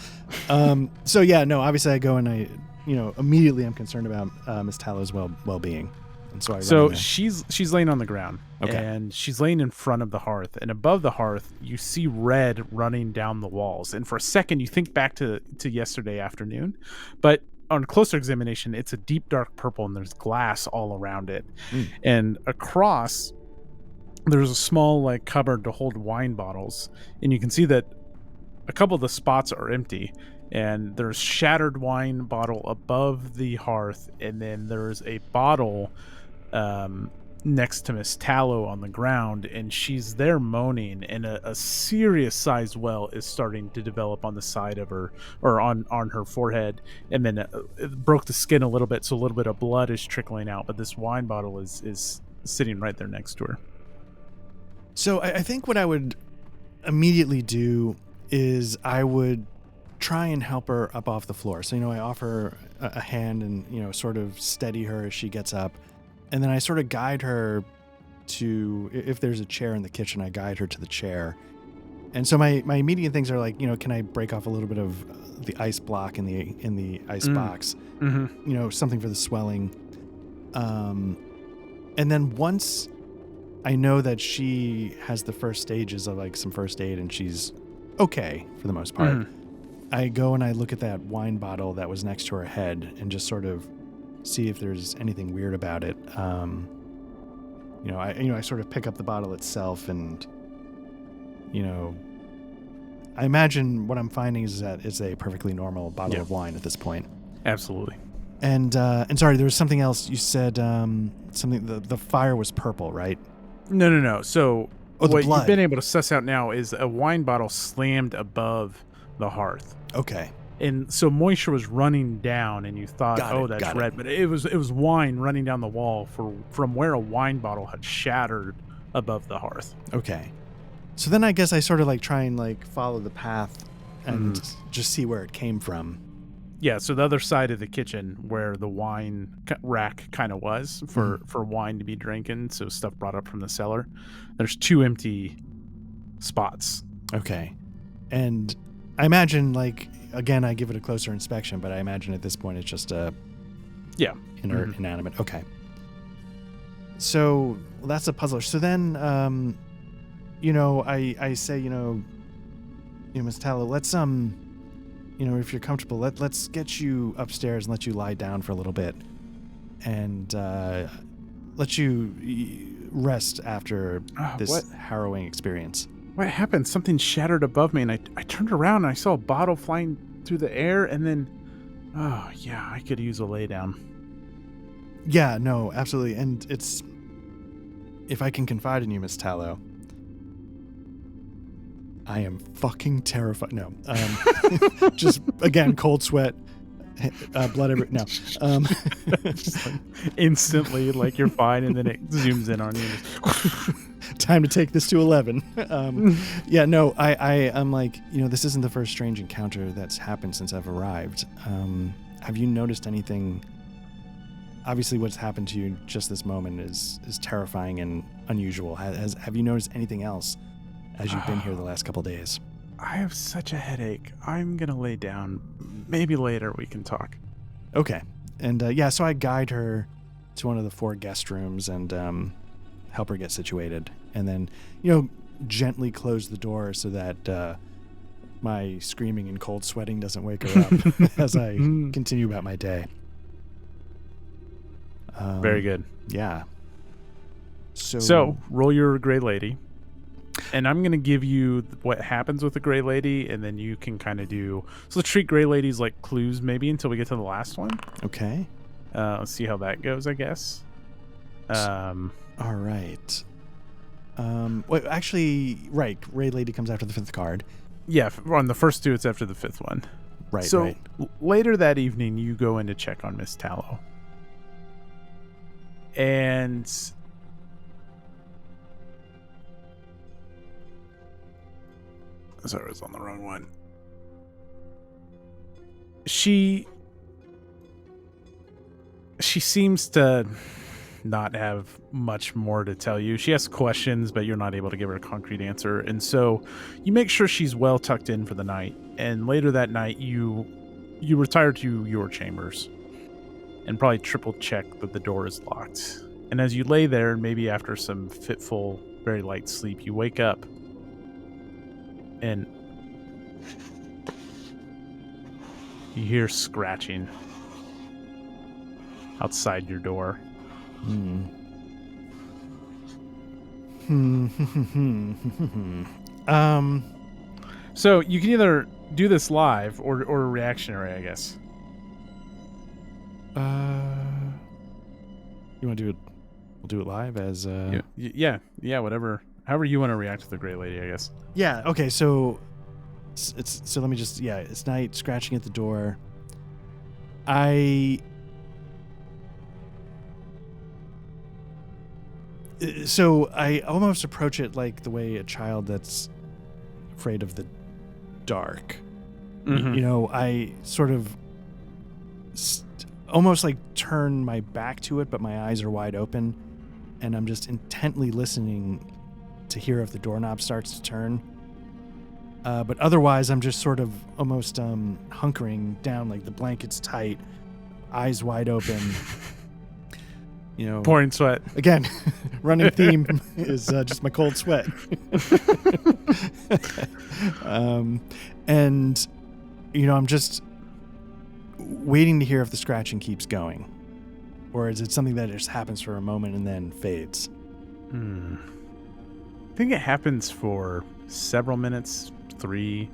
So yeah, no. Obviously, I go and I, immediately I'm concerned about Miss Tallow's well-being, and so I. So she's laying on the ground, okay, and she's laying in front of the hearth, and above the hearth you see red running down the walls, and for a second you think back to yesterday afternoon, but on closer examination, it's a deep dark purple, and there's glass all around it. And across, there's a small, like, cupboard to hold wine bottles, and you can see that a couple of the spots are empty, and there's shattered wine bottle above the hearth, and then there's a bottle next to Miss Tallow on the ground, and she's there moaning, and a serious sized well is starting to develop on the side of her, or on her forehead, and then it broke the skin a little bit, so a little bit of blood is trickling out, but this wine bottle is sitting right there next to her. So I think what I would immediately do is I would try and help her up off the floor. So, I offer a hand and, sort of steady her as she gets up. And then I sort of guide her to, if there's a chair in the kitchen, I guide her to the chair. And so my immediate things are like, can I break off a little bit of the ice block in the ice box? Something for the swelling. And then once I know that she has the first stages of, like, some first aid and she's okay for the most part, I go and I look at that wine bottle that was next to her head and just sort of see if there's anything weird about it. I sort of pick up the bottle itself, and I imagine what I'm finding is that it's a perfectly normal bottle of wine at this point. Absolutely. And sorry, there was something else you said. Something the fire was purple, right? No. So what blood. You've been able to suss out now is a wine bottle slammed above the hearth. Okay. And so moisture was running down, and you thought, that's red. But it was wine running down the wall from where a wine bottle had shattered above the hearth. Okay. So then I guess I sort of like try and like follow the path and just see where it came from. Yeah, so the other side of the kitchen where the wine rack kind of was for wine to be drinking, so stuff brought up from the cellar, there's 2 empty spots. Okay. And I imagine, like, again, I give it a closer inspection, but I imagine at this point it's just a inert, inanimate. Okay. So that's a puzzler. So then, I say, Miss Tallow, let's if you're comfortable, let's get you upstairs and let you lie down for a little bit, and let you rest after this harrowing experience. What happened? Something shattered above me, and I turned around and I saw a bottle flying through the air, and then, I could use a lay down. Yeah, no, absolutely. And it's, if I can confide in you, Miss Tallow, I am fucking terrified. No, just again, cold sweat, blood everywhere. No, just like instantly, like you're fine, and then it zooms in on you. Time to take this to 11. Yeah, no, I'm like, this isn't the first strange encounter that's happened since I've arrived. Have you noticed anything? Obviously, what's happened to you just this moment is terrifying and unusual. Have you noticed anything else as you've been here the last couple days? I have such a headache. I'm gonna lay down. Maybe later we can talk. Okay. And so I guide her to one of the 4 guest rooms and help her get situated, and then gently close the door so that my screaming and cold sweating doesn't wake her up as I continue about my day. Very good. Yeah. So roll your Gray Lady, and I'm going to give you what happens with the Gray Lady, and then you can kind of do... So let's treat Gray Ladies like clues maybe until we get to the last one. Okay. Let's see how that goes, I guess. All right. Wait, actually, right. Gray Lady comes after the 5th card. Yeah, on the first 2, it's after the 5th one. Right, so right. Later that evening, you go in to check on Miss Tallow. And... Sorry, I was on the wrong one. She seems to not have much more to tell you. She asks questions, but you're not able to give her a concrete answer. And so you make sure she's well tucked in for the night. And later that night, you retire to your chambers and probably triple check that the door is locked. And as you lay there, maybe after some fitful, very light sleep, you wake up and you hear scratching outside your door. So you can either do this live or reactionary, I guess. You want to do it? We'll do it live as yeah, whatever. However you want to react to the Gray Lady, I guess. Yeah. Okay. So let me just it's night, scratching at the door. I almost approach it like the way a child that's afraid of the dark. I sort of almost like turn my back to it, but my eyes are wide open, and I'm just intently listening to hear if the doorknob starts to turn. But otherwise, I'm just sort of almost hunkering down, like the blanket's tight, eyes wide open. Pouring sweat. Again, running theme is just my cold sweat. And, I'm just waiting to hear if the scratching keeps going. Or is it something that just happens for a moment and then fades? I think it happens for several minutes, 3,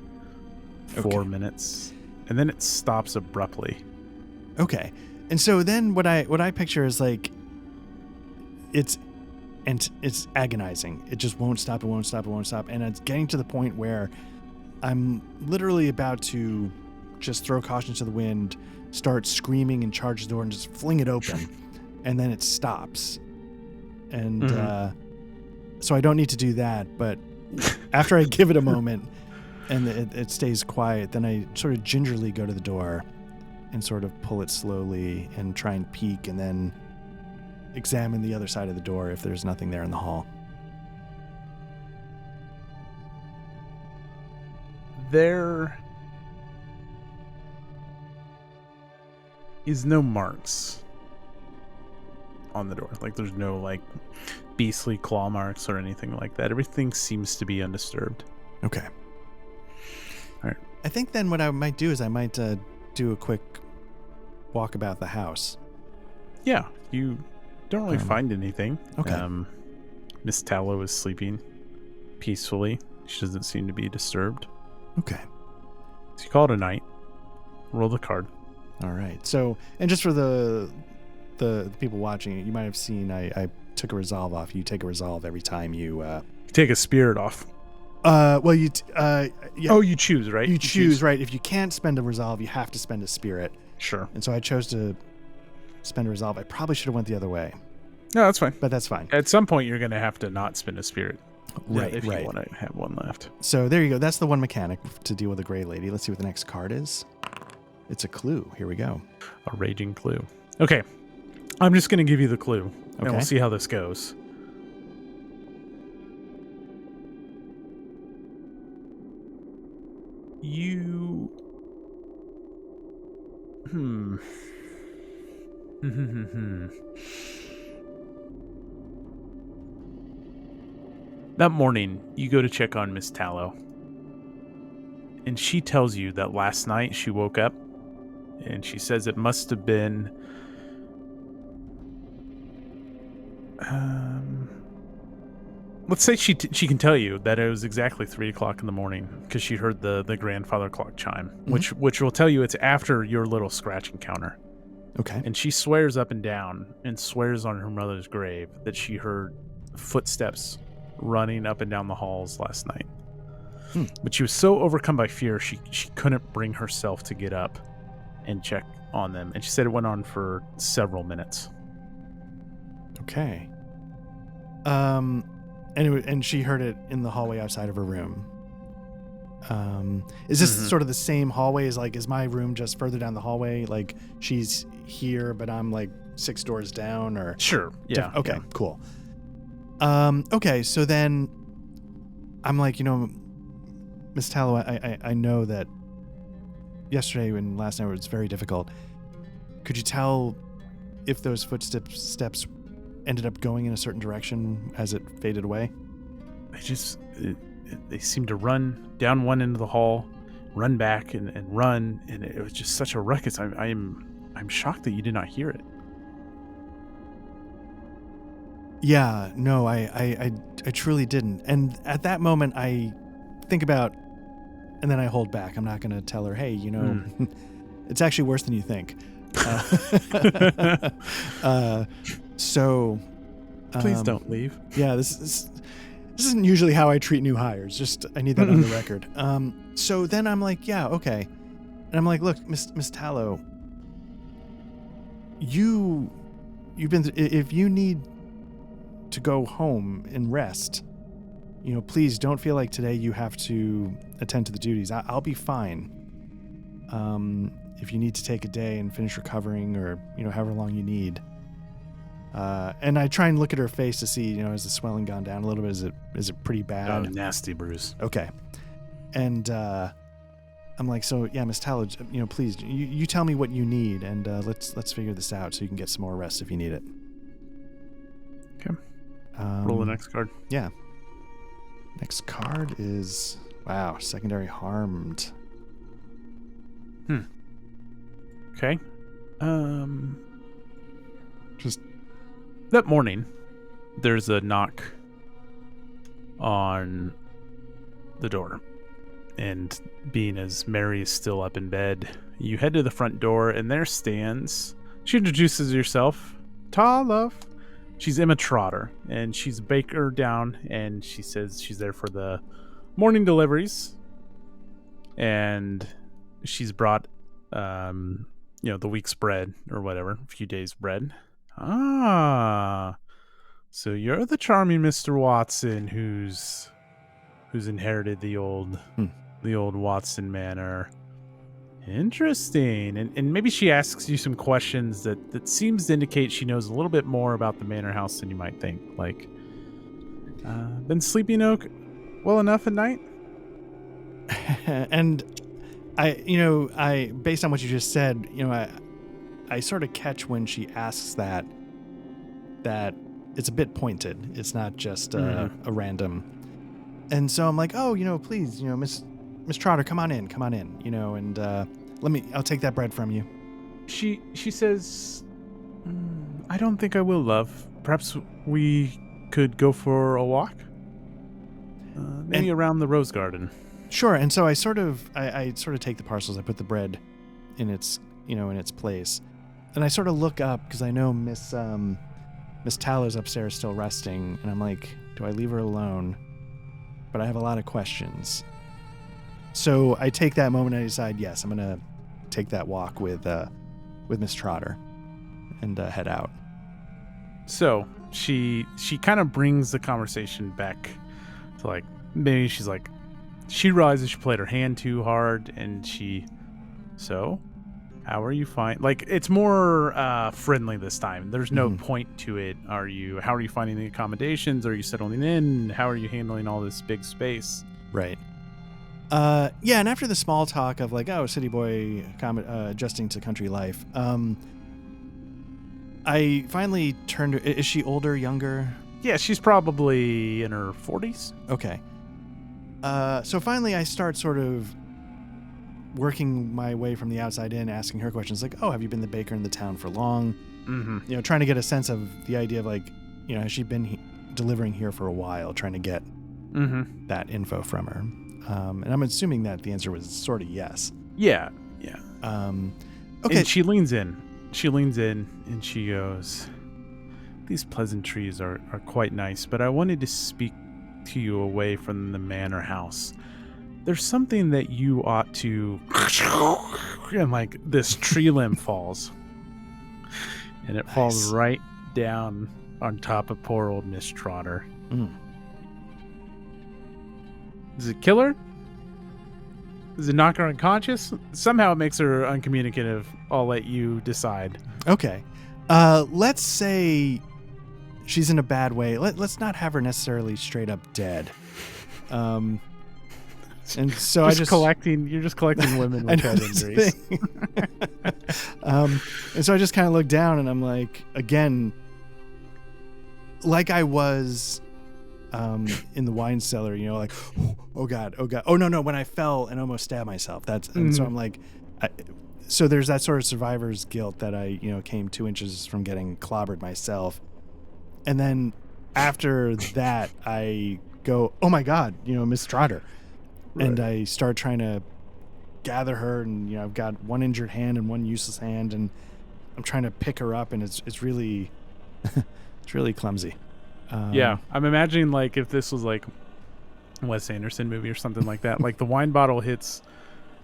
4 minutes, and then it stops abruptly. Okay. And so then what I picture is like it's agonizing. It just won't stop. It won't stop. It won't stop. And it's getting to the point where I'm literally about to just throw caution to the wind, start screaming and charge the door and just fling it open. And then it stops. And so I don't need to do that. But after I give it a moment and it stays quiet, then I sort of gingerly go to the door and sort of pull it slowly and try and peek and then examine the other side of the door if there's nothing there in the hall. There is no marks on the door. Like, there's no, like, beastly claw marks or anything like that. Everything seems to be undisturbed. Okay. All right. I think then what I might do is I might do a quick walk about the house. Yeah, you don't really find anything. Okay. Miss Tallow is sleeping peacefully. She doesn't seem to be disturbed. Okay. So you call it a night. Roll the card. All right. So, and just for the people watching it, you might have seen I took a resolve off. You take a resolve every time you take a spirit off. Well, you yeah. Oh, you choose, right? You choose, right? If you can't spend a resolve, you have to spend a spirit. Sure. And so I chose to spend a resolve. I probably should have went the other way. No, that's fine. But that's fine. At some point, you're going to have to not spend a spirit. Right, if right. you want to have one left. So there you go. That's the one mechanic to deal with the gray lady. Let's see what the next card is. It's a clue. Here we go. A raging clue. Okay. I'm just going to give you the clue, and Okay. we'll see how this goes. That morning, you go to check on Miss Tallow, and she tells you that last night she woke up, and she says it must have been let's say she can tell you that it was exactly 3 o'clock in the morning because she heard the grandfather clock chime, which will tell you it's after your little scratch encounter. Okay. And she swears up and down and swears on her mother's grave that she heard footsteps running up and down the halls last night. But she was so overcome by fear she couldn't bring herself to get up and check on them. And she said it went on for several minutes. Okay. And she heard it in the hallway outside of her room. Is this sort of the same hallway as is my room just further down the hallway? Like she's here, but I'm like 6 doors down or sure. Yeah. Okay, cool. Okay. So then I'm like, Miss Tallow, I know that yesterday and last night was very difficult. Could you tell if those footsteps ended up going in a certain direction as it faded away? They seemed to run down one end of the hall, run back and run, and it was just such a ruckus. I'm shocked that you did not hear it. Yeah, no, I truly didn't. And at that moment, I think about, and then I hold back. I'm not going to tell her, hey, it's actually worse than you think. So please don't leave. Yeah, this isn't usually how I treat new hires. Just I need that on the record. So then I'm like, yeah, okay. And I'm like, look, Miss Tallow, you've been if you need to go home and rest, please don't feel like today you have to attend to the duties. I'll be fine. If you need to take a day and finish recovering or, however long you need. And I try and look at her face to see, has the swelling gone down a little bit? Is it pretty bad? Oh, nasty bruise. Okay. And I'm like, so yeah, Miss Tallow, please, you tell me what you need and let's figure this out so you can get some more rest if you need it. Okay. Roll the next card. Yeah. Next card is, wow, secondary harmed. Okay. Just that morning, there's a knock on the door. And being as Mary is still up in bed, you head to the front door, and there stands... She introduces herself. Ta, love. She's Emma Trotter, and she's a baker down, and she says she's there for the morning deliveries. And she's brought, the week's bread or whatever, a few days' bread. Ah, so you're the charming Mr. Watson who's inherited the old Watson Manor. Interesting. And maybe she asks you some questions that seems to indicate she knows a little bit more about the manor house than you might think. Like, been sleeping well enough at night? And I based on what you just said, I sort of catch when she asks that it's a bit pointed. It's not just a random. And so I'm like, oh, please, Miss Trotter, come on in, and I'll take that bread from you. She says, I don't think I will, love. Perhaps we could go for a walk? Maybe around the rose garden. Sure. And so I sort of take the parcels. I put the bread in its place, and I sort of look up because I know Miss Taller's upstairs still resting, and I'm like, do I leave her alone? But I have a lot of questions. So I take that moment and I decide, yes, I'm gonna take that walk with Miss Trotter and head out. So she kind of brings the conversation back to, like, maybe she's like, she realizes she played her hand too hard, and so how are you like, it's more friendly this time. There's no point to it. How are you finding the accommodations? Are you settling in? How are you handling all this big space? Right. Yeah, and after the small talk of like, oh, city boy adjusting to country life, I finally turned to, is she older, younger? Yeah, she's probably in her 40s. Okay. So finally I start sort of working my way from the outside in, asking her questions like, oh, have you been the baker in the town for long? Mm-hmm. Trying to get a sense of the idea of like, has she been delivering here for a while, trying to get that info from her. And I'm assuming that the answer was sort of yes. Yeah. Okay. And she leans in and she goes, these pleasantries are quite nice, but I wanted to speak to you away from the manor house. There's something that you ought to... And like this tree limb falls. And it falls right down on top of poor old Miss Trotter. Does it kill her? Does it knock her unconscious? Somehow it makes her uncommunicative. I'll let you decide. Okay. Let's say she's in a bad way. Let's not have her necessarily straight up dead. And so you're just collecting women with head injuries. And so I just kind of look down and I'm like, again, like I was in the wine cellar, like, oh God. Oh no, when I fell and almost stabbed myself. And so I'm like, so there's that sort of survivor's guilt that I, came 2 inches from getting clobbered myself. And then after that, I go, oh my God, Miss Trotter. Right. And I start trying to gather her, and I've got one injured hand and one useless hand, and I'm trying to pick her up, and it's really it's really clumsy. Yeah, I'm imagining like if this was like a Wes Anderson movie or something like that. Like the wine bottle hits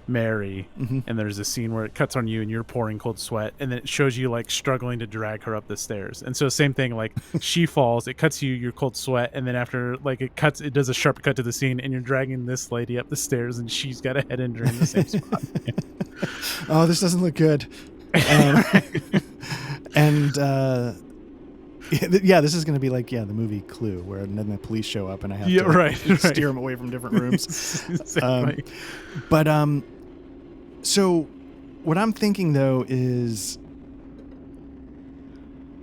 Mary, and there's a scene where it cuts on you and you're pouring cold sweat, and then it shows you like struggling to drag her up the stairs. And so same thing, like she falls, it cuts your cold sweat, and then after like it does a sharp cut to the scene, and you're dragging this lady up the stairs, and she's got a head injury in the same spot. Oh, this doesn't look good. Yeah, this is going to be like the movie Clue, where then the police show up and I have to steer them away from different rooms. So what I'm thinking though is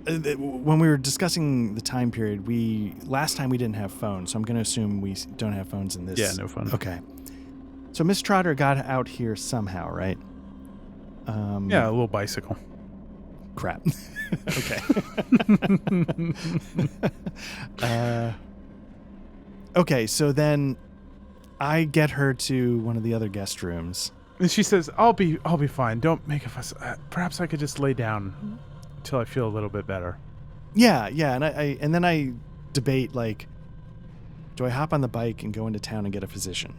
when we were discussing the time period, last time we didn't have phones, so I'm going to assume we don't have phones in this. Yeah, no phone. Okay. So Miss Trotter got out here somehow, right? Yeah, a little bicycle. crap. Okay. Okay, so then I get her to one of the other guest rooms. And she says, I'll be fine. Don't make a fuss. Perhaps I could just lay down until I feel a little bit better. Yeah, and then I debate, like, do I hop on the bike and go into town and get a physician?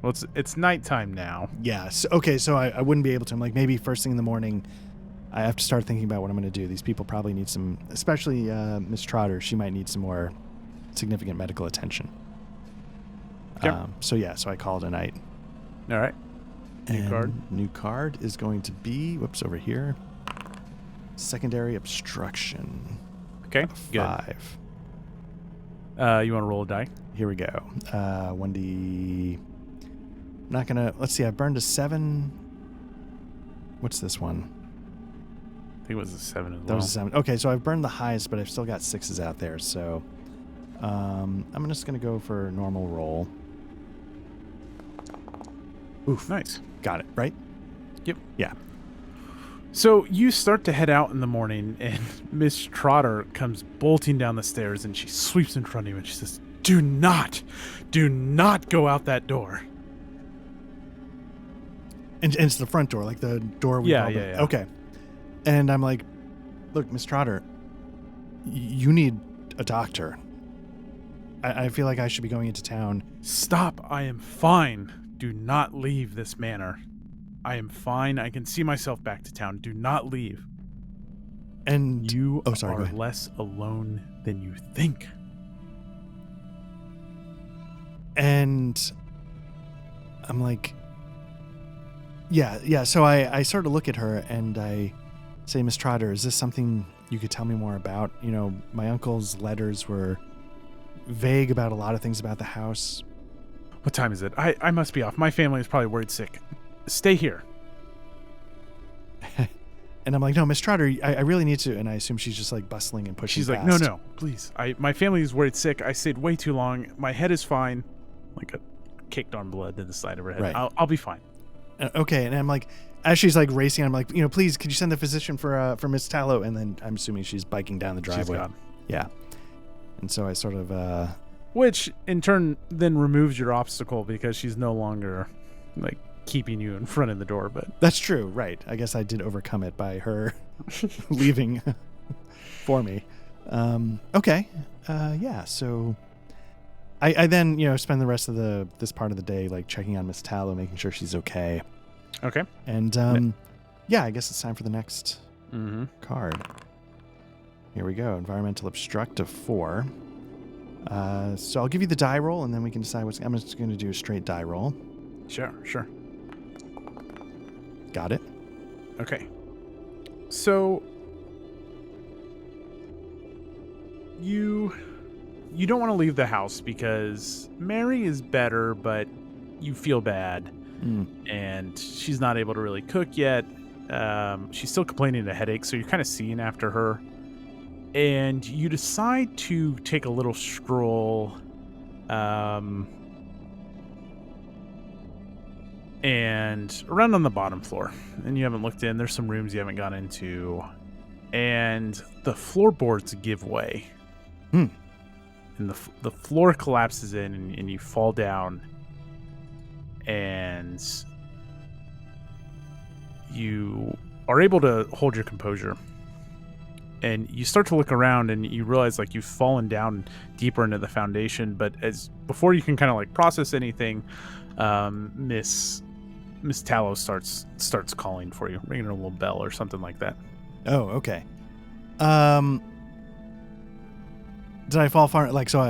Well, it's nighttime now. Yeah. So I wouldn't be able to. I'm like, maybe first thing in the morning, I have to start thinking about what I'm going to do. These people probably need some, especially Miss Trotter. She might need some more significant medical attention. Okay. So I called a night. All right. New card is going to be, over here. Secondary obstruction. Okay. 5. Good. You want to roll a die? Here we go. 1D. Not gonna. Let's see. I burned a 7. What's this one? I think it was a 7 as well. That was a 7. Okay, so I've burned the highest, but I've still got 6s out there. So I'm just gonna go for normal roll. Oof. Nice. Got it. Right? Yep. Yeah. So you start to head out in the morning, and Miss Trotter comes bolting down the stairs, and she sweeps in front of you, and she says, do not go out that door. And it's the front door, like the door we Yeah. Okay. And I'm like, look, Miss Trotter, you need a doctor. I feel like I should be going into town. Stop. I am fine. Do not leave this manor. I am fine. I can see myself back to town. Do not leave. And you are less alone than you think. And I'm like, yeah. So I sort of look at her and I say, Miss Trotter, is this something you could tell me more about? You know, my uncle's letters were vague about a lot of things about the house. What time is it? I must be off. My family is probably worried sick. Stay here. And I'm like, no, Miss Trotter, I really need to. And I assume she's just like bustling and pushing She's past. like, no, please. My family is worried sick. I stayed way too long. My head is fine. Like a kicked on blood to the side of her head. Right. I'll be fine. Okay. And I'm like, as she's like racing, I'm like, please, could you send the physician for Miss Tallow? And then I'm assuming she's biking down the driveway. She's gone. Yeah. And so I sort of... Which, in turn, then removes your obstacle because she's no longer, like, keeping you in front of the door. But that's true, right. I guess I did overcome it by her leaving for me. Okay. Yeah, so... I then, spend the rest of this part of the day, like, checking on Miss Tallow, making sure she's okay. Okay. And, I guess it's time for the next card. Here we go. Environmental obstructive 4. So I'll give you the die roll, and then we can decide what's... I'm just going to do a straight die roll. Sure. Got it. Okay. So... You don't want to leave the house because Mary is better, but you feel bad. And she's not able to really cook yet. She's still complaining of a headache, so you're kind of seeing after her. And you decide to take a little stroll and around on the bottom floor. And you haven't looked in. There's some rooms you haven't gone into. And the floorboards give way. And the floor collapses in, and you fall down. And you are able to hold your composure. And you start to look around, and you realize like you've fallen down deeper into the foundation. But before you can kind of like process anything, Miss Tallow starts calling for you, ringing a little bell or something like that. Oh, okay. Did I fall far? Like, so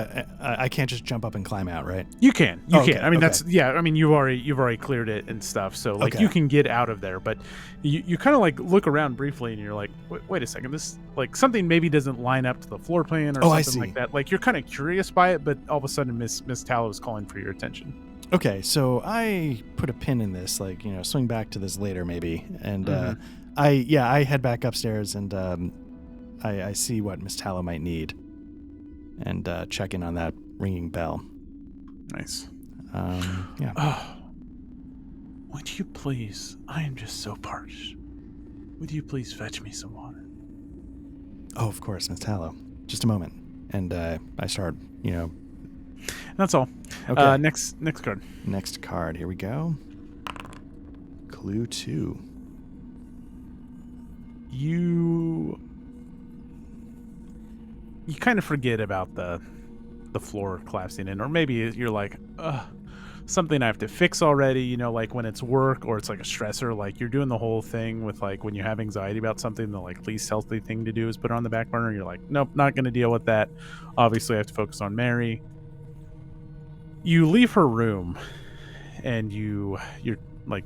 I can't just jump up and climb out, right? You can. You can. I mean, okay. that's I mean, you've already cleared it and stuff. So like, you can get out of there. But you kind of like look around briefly, and you're like, wait a second, this like something maybe doesn't line up to the floor plan or something like that. Like you're kind of curious by it, but all of a sudden, Miss Tallow is calling for your attention. Okay, so I put a pin in this, like swing back to this later maybe, and I head back upstairs and I see what Miss Tallow might need. And check in on that ringing bell. Nice. Yeah. Oh, would you please? I am just so parched. would you please fetch me some water? Oh, of course, Miss Tallow. Just a moment. And I start, That's all. Okay. Next card. Next card. Here we go. Clue 2. You kind of forget about the floor collapsing in, or maybe you're like, something I have to fix already, like when it's work or it's like a stressor, like you're doing the whole thing with like when you have anxiety about something, the like least healthy thing to do is put it on the back burner. You're like, nope, not going to deal with that. Obviously I have to focus on Mary. You leave her room and you're like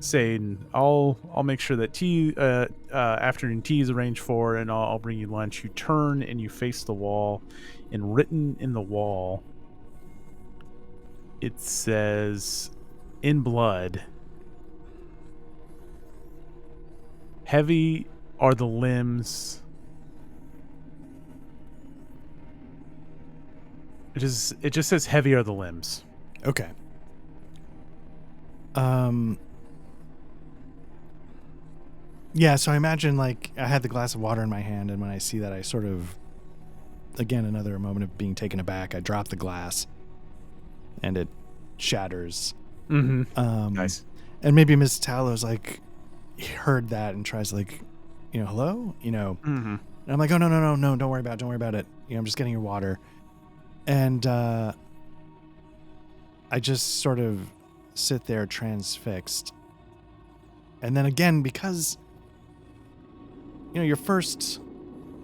saying, I'll make sure that afternoon tea is arranged for, and I'll bring you lunch. You turn and you face the wall, and written in the wall, it says, in blood, heavy are the limbs. It just says heavy are the limbs. Okay. Yeah, so I imagine like I had the glass of water in my hand, and when I see that, I sort of, again, another moment of being taken aback. I drop the glass and it shatters. Mm-hmm. Nice. And maybe Miss Tallow's like heard that and tries like, hello, Mm-hmm. And I'm like, oh no, don't worry about it. I'm just getting your water. And I just sort of sit there transfixed. And then again, because your first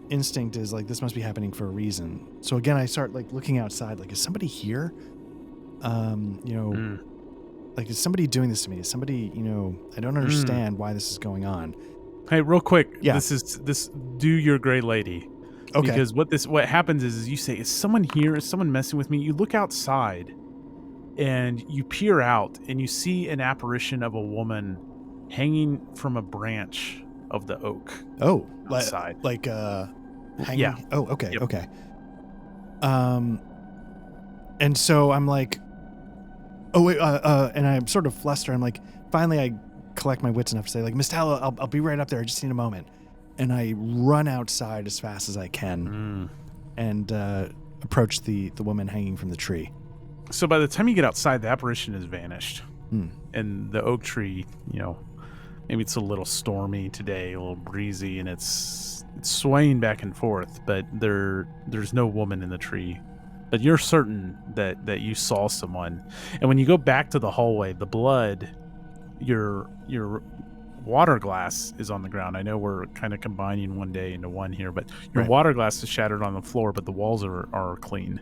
instinct is like, this must be happening for a reason. So again, I start like looking outside, like, is somebody here? Like, is somebody doing this to me? Is somebody, I don't understand why this is going on. Hey, real quick. Yeah. This do your gray lady. Okay. Because what happens is you say, is someone here? Is someone messing with me? You look outside and you peer out and you see an apparition of a woman hanging from a branch of the oak. Oh, outside. Hanging? Yeah. Oh, okay. Yep. Okay. And so I'm like, and I'm sort of flustered. I'm like, finally I collect my wits enough to say, like, Miss Tallow, I'll be right up there. I just need a moment. And I run outside as fast as I can and approach the woman hanging from the tree. So by the time you get outside, the apparition has vanished. And the oak tree, maybe it's a little stormy today, a little breezy, and it's swaying back and forth, but there's no woman in the tree. But you're certain that you saw someone. And when you go back to the hallway, the blood, your water glass is on the ground. I know we're kind of combining one day into one here, but your water glass is shattered on the floor, but the walls are clean.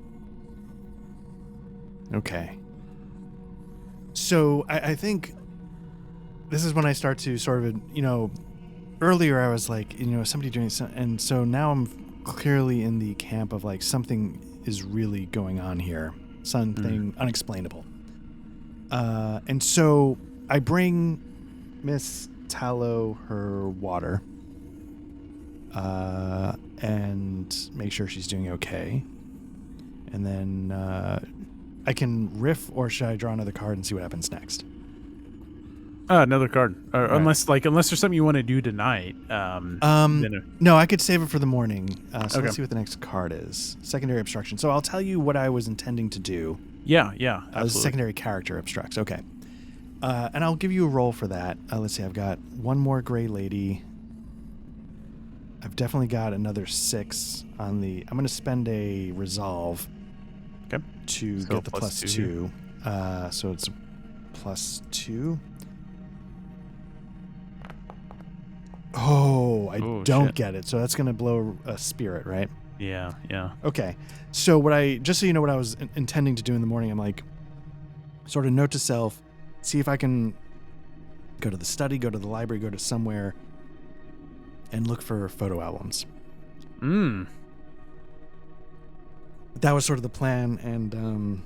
Okay. So I think this is when I start to sort of, earlier I was like, somebody doing something. And so now I'm clearly in the camp of like, something is really going on here. Something unexplainable. And so I bring Miss Tallow her water and make sure she's doing okay. And then I can riff, or should I draw another card and see what happens next? Another card. Unless there's something you want to do tonight. No, I could save it for the morning. So Okay. Let's see what the next card is. Secondary obstruction. So I'll tell you what I was intending to do. Yeah, absolutely. Secondary character obstructs. Okay. And I'll give you a roll for that. Let's see. I've got one more gray lady. I've definitely got another 6 on the... I'm going to spend a resolve to get the plus 2. So it's plus 2. Oh, I don't get it. So that's going to blow a spirit, right? Yeah. Okay. So just so you know what I was intending to do in the morning, I'm like, sort of note to self, see if I can go to the study, go to the library, go to somewhere and look for photo albums. That was sort of the plan, and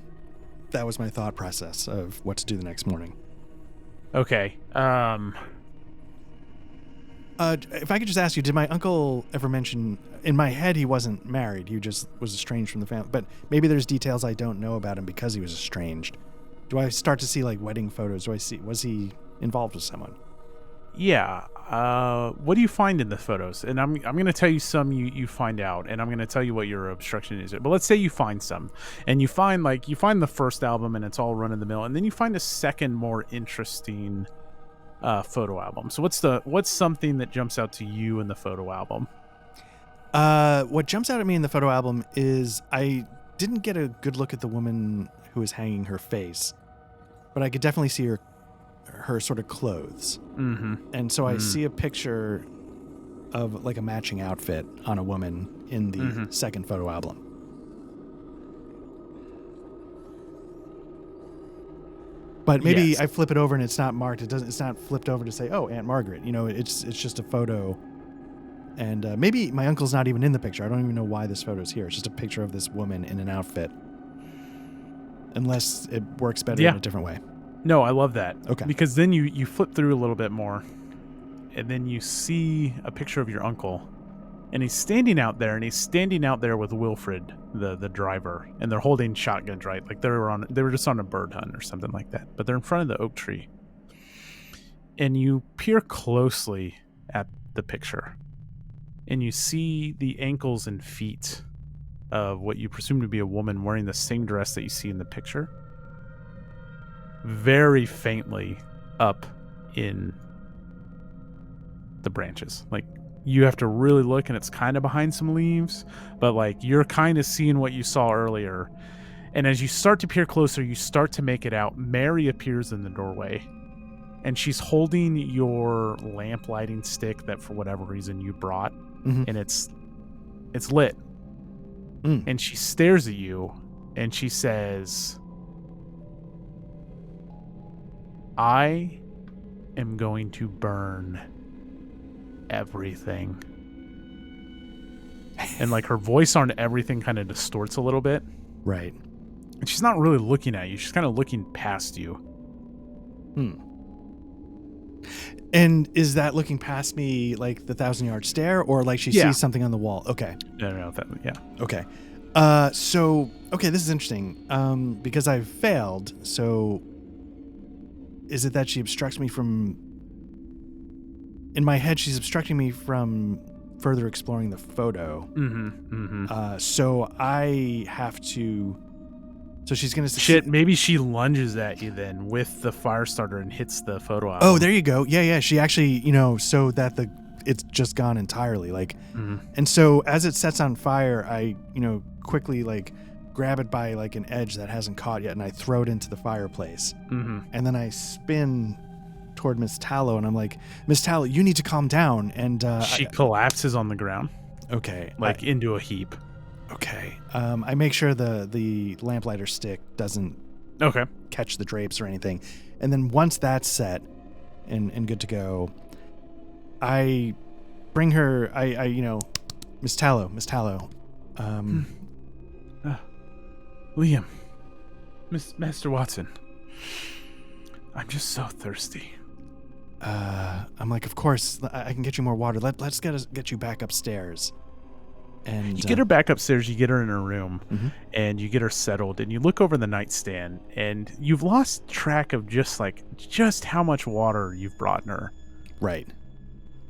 that was my thought process of what to do the next morning. Okay. If I could just ask you, did my uncle ever mention, in my head he wasn't married, he just was estranged from the family, but maybe there's details I don't know about him because he was estranged. Do I start to see like wedding photos? Was he involved with someone? Yeah, what do you find in the photos? And I'm going to tell you some you find out, and I'm going to tell you what your obstruction is. But let's say you find some, and you find the first album, and it's all run of the mill, and then you find a second, more interesting photo album. So what's something that jumps out to you in the photo album? What jumps out at me in the photo album is I didn't get a good look at the woman who was hanging her face, but I could definitely see her sort of clothes. Mm-hmm. And so I see a picture of like a matching outfit on a woman in the second photo album. But maybe I flip it over and it's not marked. It's not flipped over to say, "Oh, Aunt Margaret." It's just a photo. And maybe my uncle's not even in the picture. I don't even know why this photo's here. It's just a picture of this woman in an outfit. Unless it works better in a different way. No, I love that. Okay. Because then you flip through a little bit more, and then you see a picture of your uncle, and he's standing out there, with Wilfred, the driver, and they're holding shotguns, right? Like they were just on a bird hunt or something like that. But they're in front of the oak tree, and you peer closely at the picture, and you see the ankles and feet of what you presume to be a woman wearing the same dress that you see in the picture, very faintly up in the branches. Like, you have to really look, and it's kind of behind some leaves, but like you're kind of seeing what you saw earlier. And as you start to peer closer, you start to make it out. Mary appears in the doorway, and she's holding your lamp lighting stick that for whatever reason you brought, and it's lit. And she stares at you, and she says, "I am going to burn everything." And like her voice on everything kind of distorts a little bit. Right. And she's not really looking at you. She's kind of looking past you. And is that looking past me like the 1,000-yard stare, or like she sees something on the wall? Okay. No. Okay. Okay, this is interesting. Because I've failed, so is it that she obstructs me from... In my head, she's obstructing me from further exploring the photo. So I have to... So she's going to... Shit, maybe she lunges at you then with the fire starter and hits the photo album. Oh, there you go. Yeah. She actually, so that it's just gone entirely. Like, and so as it sets on fire, I, quickly like grab it by like an edge that hasn't caught yet, and I throw it into the fireplace. And then I spin toward Miss Tallow, and I'm like, "Miss Tallow, you need to calm down." And she collapses on the ground. Okay. Into a heap. Okay. I make sure the lamplighter stick doesn't catch the drapes or anything. And then once that's set and good to go, I bring her, Miss Tallow. Liam. Master Watson. I'm just so thirsty. I'm like, of course, I can get you more water. Let's get you back upstairs. And you get her back upstairs, you get her in her room, and you get her settled, and you look over the nightstand, and you've lost track of just how much water you've brought in her. Right.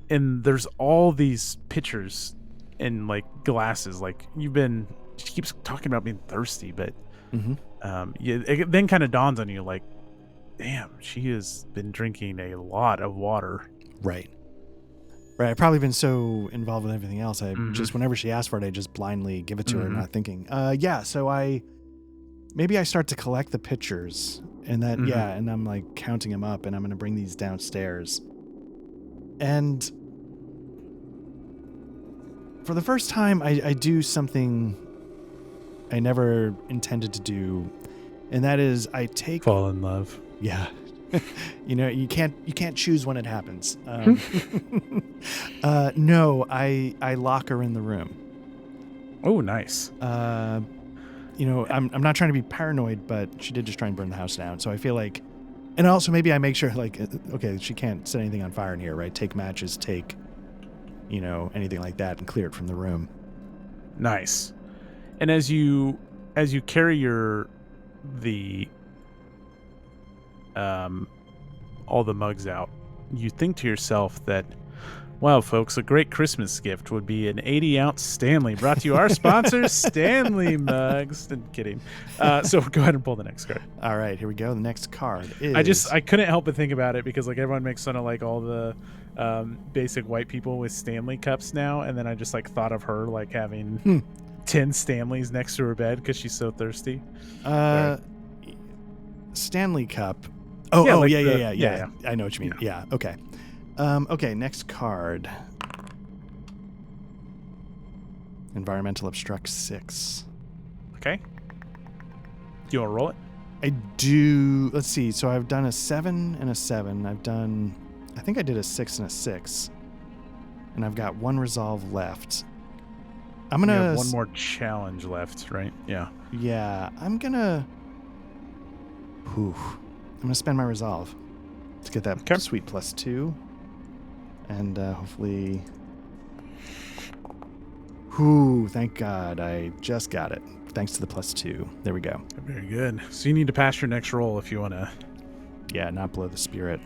And there's all these pitchers and like glasses. Like she keeps talking about being thirsty, but it then kind of dawns on you like, damn, she has been drinking a lot of water. Right. I've probably been so involved with everything else. I just, whenever she asks for it, I just blindly give it to her, not thinking. So maybe I start to collect the pictures, and that, and I'm like counting them up, and I'm going to bring these downstairs. And for the first time, I do something I never intended to do, and that is I take... Fall in love. Yeah. You can't choose when it happens. No, I lock her in the room. Oh, nice. I'm not trying to be paranoid, but she did just try and burn the house down. So I feel like, and also maybe I make sure like, okay, she can't set anything on fire in here, right? Take matches, take, anything like that, and clear it from the room. Nice. And as you carry all the mugs out, you think to yourself that Well, folks, a great Christmas gift would be an 80-ounce Stanley, brought to you our sponsor, Stanley Mugs. Kidding. So go ahead and pull the next card. All right, here we go. The next card is... I couldn't help but think about it because like everyone makes fun of like all the basic white people with Stanley cups now, and then I just like thought of her like having 10 Stanleys next to her bed because she's so thirsty. Stanley cup. Yeah, yeah. I know what you mean. Yeah. Okay. Okay, next card. Environmental Obstruct 6. Okay. Do you want to roll it? I do. Let's see. So I've done a 7 and a 7. I think I did a 6 and a 6. And I've got 1 resolve left. I'm going to... You have 1 more challenge left, right? Yeah. Yeah. I'm going to spend my resolve to get that sweet +2. And hopefully... thank God I just got it. Thanks to the +2. There we go. Very good. So you need to pass your next roll if you want to... Yeah, not blow the spirit.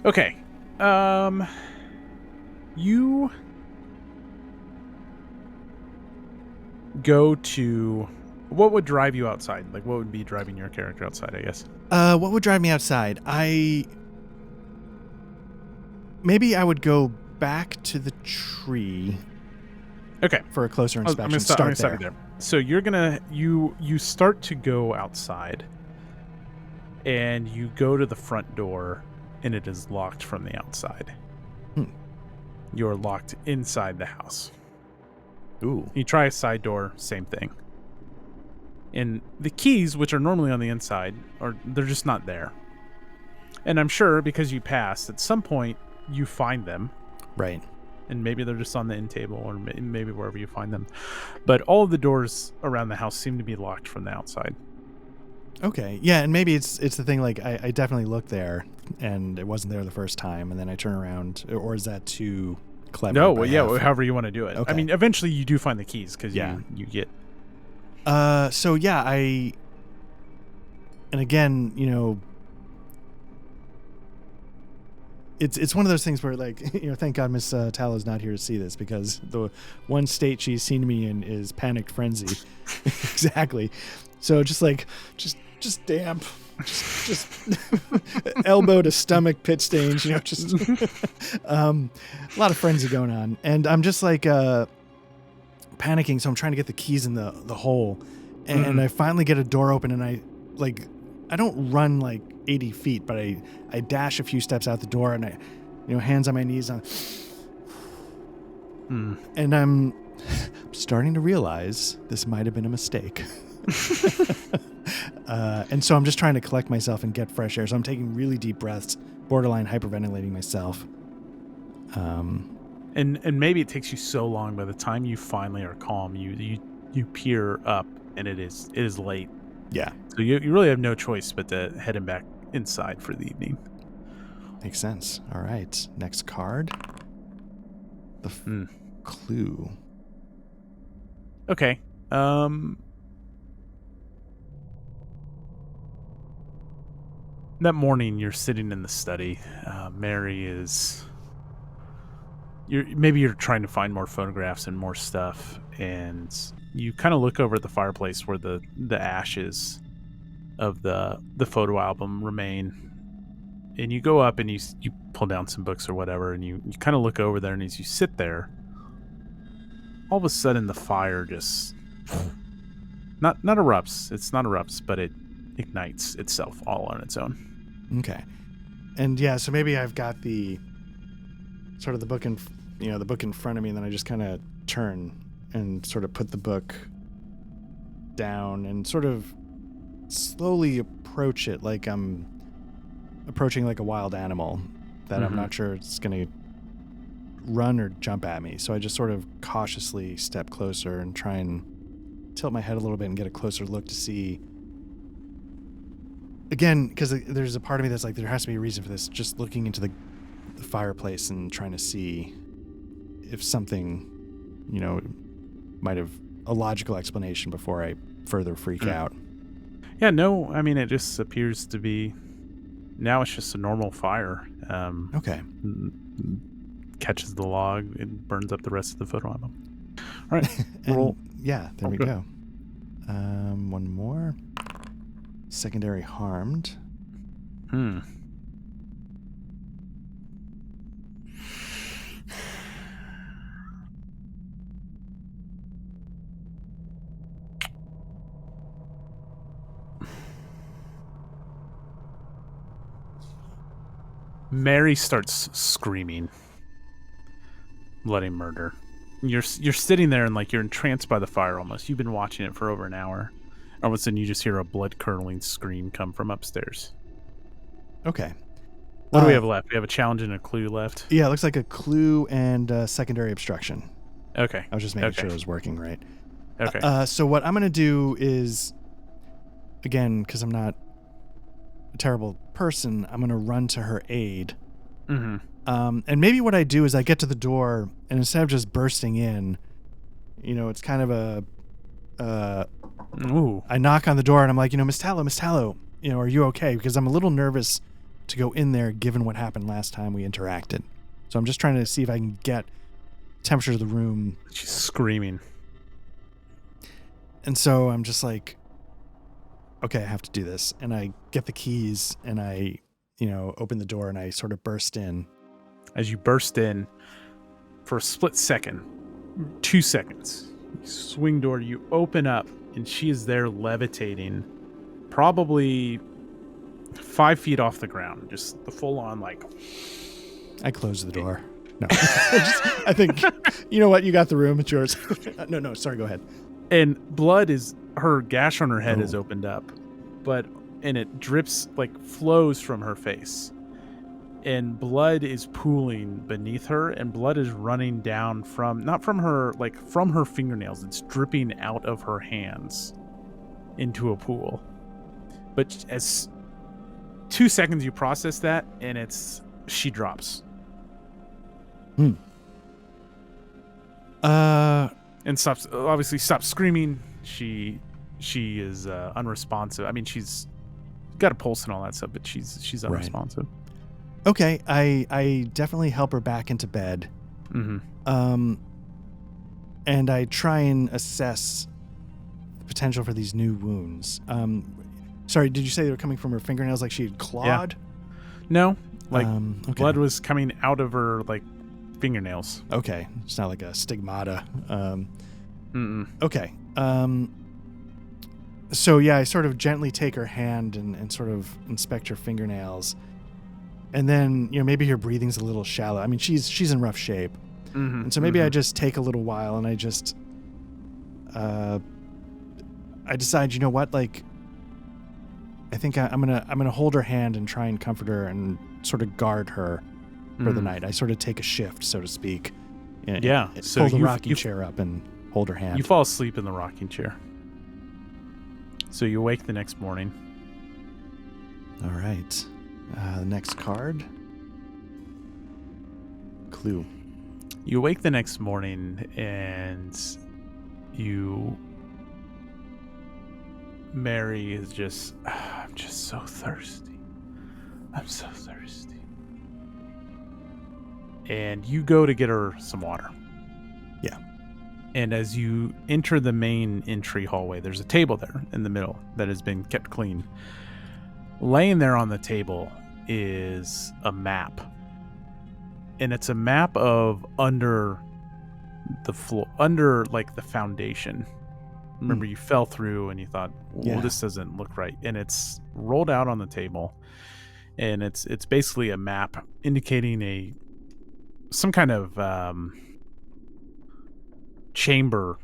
Okay. You go to... What would drive you outside? Like, what would be driving your character outside, I guess? What would drive me outside? Maybe I would go back to the tree. Okay. For a closer inspection. I'm gonna start there. So you're gonna you start to go outside, and you go to the front door, and it is locked from the outside. You're locked inside the house. Ooh. You try a side door, same thing. And the keys, which are normally on the inside, they're just not there. And I'm sure because you passed, at some point you find them. Right. And maybe they're just on the end table or maybe wherever you find them. But all of the doors around the house seem to be locked from the outside. Okay. Yeah, and maybe it's the thing, like, I definitely looked there, and it wasn't there the first time, and then I turn around, or is that too clever? No, well, yeah, however you want to do it. Okay. I mean, eventually you do find the keys, because you get... So, yeah, and again, you know... It's one of those things where, like, you know, thank God Miss Tallow's not here to see this, because the one state she's seen me in is panicked frenzy. Exactly. So just damp, just elbow to stomach pit stains, you know, just a lot of frenzy going on. And I'm just like panicking, so I'm trying to get the keys in the hole. And I finally get a door open, and I don't run like 80 feet, but I dash a few steps out the door, and I, you know, hands on my knees on. And I'm starting to realize this might have been a mistake. And so I'm just trying to collect myself and get fresh air. So I'm taking really deep breaths, borderline hyperventilating myself. And maybe it takes you so long, by the time you finally are calm, you peer up, and it is late. Yeah. So you really have no choice but to head him back inside for the evening. Makes sense. All right. Next card. The clue. Okay. That morning, you're sitting in the study. Mary is... You're trying to find more photographs and more stuff, and you kind of look over at the fireplace where the ashes of the photo album remain, and you go up and you pull down some books or whatever, and you kind of look over there, and as you sit there, all of a sudden the fire just not erupts. It's not erupts, but it ignites itself all on its own. Okay. And yeah, so maybe I've got the sort of the book in front of me, and then I just kind of turn and sort of put the book down and sort of slowly approach it like I'm approaching like a wild animal that I'm not sure it's going to run or jump at me. So I just sort of cautiously step closer and try and tilt my head a little bit and get a closer look to see. Again, because there's a part of me that's like, there has to be a reason for this. Just looking into the fireplace and trying to see if something, you know, might have a logical explanation before I further freak out. Yeah, no, I mean, it just appears to be, now it's just a normal fire. Okay. catches the log, it burns up the rest of the photo album. All right, roll. Yeah, there we go. One more. Secondary harmed. Mary starts screaming bloody murder. You're sitting there and like you're entranced by the fire almost. You've been watching it for over an hour. All of a sudden you just hear a blood-curdling scream come from upstairs. Okay. What do we have left? We have a challenge and a clue left. Yeah, it looks like a clue and secondary obstruction. Okay. I was just making sure it was working right. Okay. So what I'm going to do is, again, because I'm not a terrible person, I'm going to run to her aid. Mm-hmm. And maybe what I do is I get to the door, and instead of just bursting in, it's kind of I knock on the door, and I'm like, Miss Tallow, are you okay? Because I'm a little nervous to go in there given what happened last time we interacted. So I'm just trying to see if I can get temperature of the room. She's screaming. And so I'm just like, okay, I have to do this. And I get the keys and I, open the door and I sort of burst in. As you burst in, for a split second, 2 seconds, you swing door, you open up, and she is there levitating, probably 5 feet off the ground. Just the full on, like. I close the door. No. I think, you know what? You got the room. It's yours. No. Sorry. Go ahead. And blood her gash on her head is opened up, and it drips, like flows from her face. And blood is pooling beneath her, and blood is running down not from her, like from her fingernails. It's dripping out of her hands into a pool. But as 2 seconds you process that, and she drops. And obviously stops screaming. She is unresponsive. I mean, she's got a pulse and all that stuff, but she's unresponsive. Right. Okay, I definitely help her back into bed. Mm-hmm. And I try and assess the potential for these new wounds. Sorry, did you say they were coming from her fingernails, like she had clawed? Yeah. No, like blood was coming out of her like fingernails. Okay, it's not like a stigmata. Okay. So yeah, I sort of gently take her hand and sort of inspect her fingernails. And then, maybe her breathing's a little shallow. I mean, she's in rough shape. Mm-hmm. And so maybe I just take a little while and I just, I decide, you know what, like, I think I'm gonna hold her hand and try and comfort her and sort of guard her for the night. I sort of take a shift, so to speak. Yeah. So hold the rocking chair up and hold her hand. You fall asleep in the rocking chair. So you wake the next morning. All right. The next card. Clue. You wake the next morning and Mary is just, I'm just so thirsty. I'm so thirsty. And you go to get her some water. Yeah. And as you enter the main entry hallway, there's a table there in the middle that has been kept clean. Laying there on the table is a map. And it's a map of under the floor, under like the foundation. Remember, you fell through and you thought, well, this doesn't look right. And it's rolled out on the table. And it's basically a map indicating some kind of chamber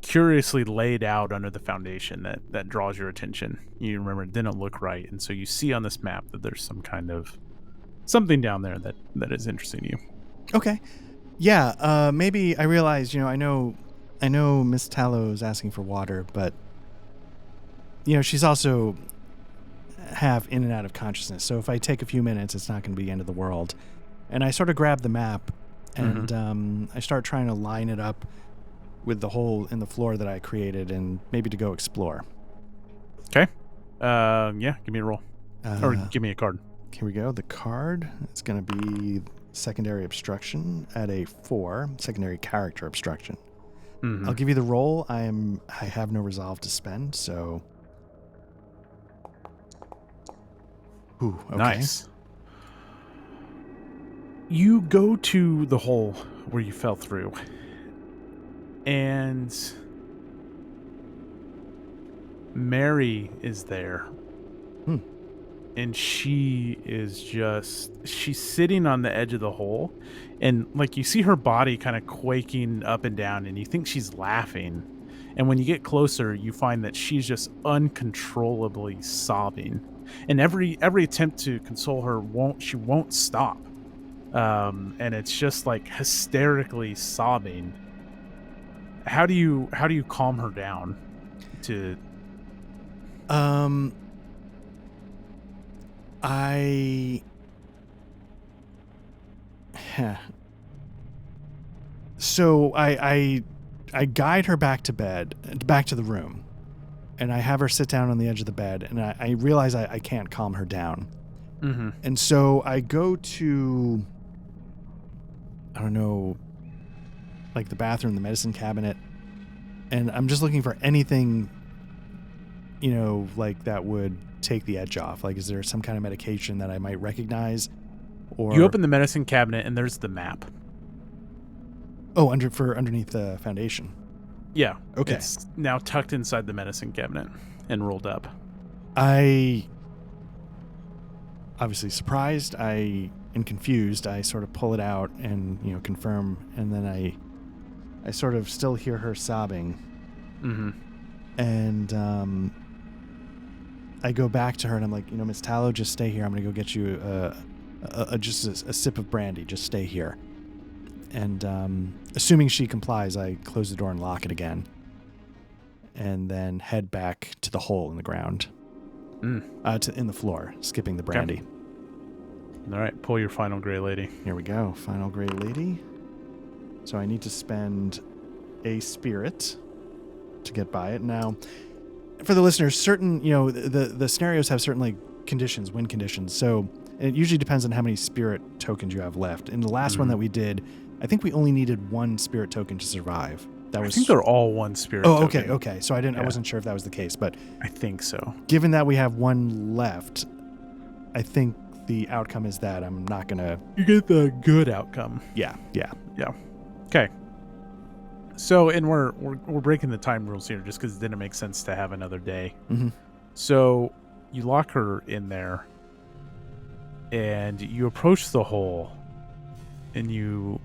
curiously laid out under the foundation that draws your attention. You remember it didn't look right, and so you see on this map that there's some kind of something down there that is interesting to you. Okay. Yeah, maybe I realize, I know Miss Tallow's asking for water, but she's also half in and out of consciousness. So if I take a few minutes, it's not going to be the end of the world. And I sort of grab the map and I start trying to line it up with the hole in the floor that I created and maybe to go explore. Okay. Yeah, give me a roll. Or give me a card. Here we go. The card is going to be secondary obstruction at a 4, secondary character obstruction. Mm-hmm. I'll give you the roll. I have no resolve to spend, so. Ooh, okay. Nice. You go to the hole where you fell through, and Mary is there. And she's sitting on the edge of the hole, and like you see her body kind of quaking up and down, and you think she's laughing. And when you get closer, you find that she's just uncontrollably sobbing. And every attempt to console her won't stop. And it's just like hysterically sobbing. How do you calm her down to So I guide her back to the room, and I have her sit down on the edge of the bed, and I realize I can't calm her down. Mm-hmm. And so I go to, I don't know, like the bathroom, the medicine cabinet, and I'm just looking for anything, like that would take the edge off. Like, is there some kind of medication that I might recognize? Or you open the medicine cabinet and there's the map. Oh, underneath the foundation. Yeah. Okay. It's now tucked inside the medicine cabinet and rolled up. I obviously surprised, and confused. I sort of pull it out and, confirm, and then I sort of still hear her sobbing. Mm-hmm. And I go back to her and I'm like, Miss Tallow, just stay here. I'm going to go get you just a sip of brandy. Just stay here. And assuming she complies, I close the door and lock it again. And then head back to the hole in the ground. In the floor, skipping the brandy. Okay. All right, pull your final gray lady. Here we go. Final gray lady. So I need to spend a spirit to get by it. Now, for the listeners, certain, the scenarios have certain like conditions, win conditions. So it usually depends on how many spirit tokens you have left. In the last one that we did, I think we only needed 1 spirit token to survive. I think they're all 1 spirit token. Okay. So I wasn't sure if that was the case, but I think so. Given that we have 1 left, I think the outcome is that I'm not gonna. You get the good outcome. Yeah. Okay. So, and we're breaking the time rules here just because it didn't make sense to have another day. Mm-hmm. So you lock her in there, and you approach the hole, and you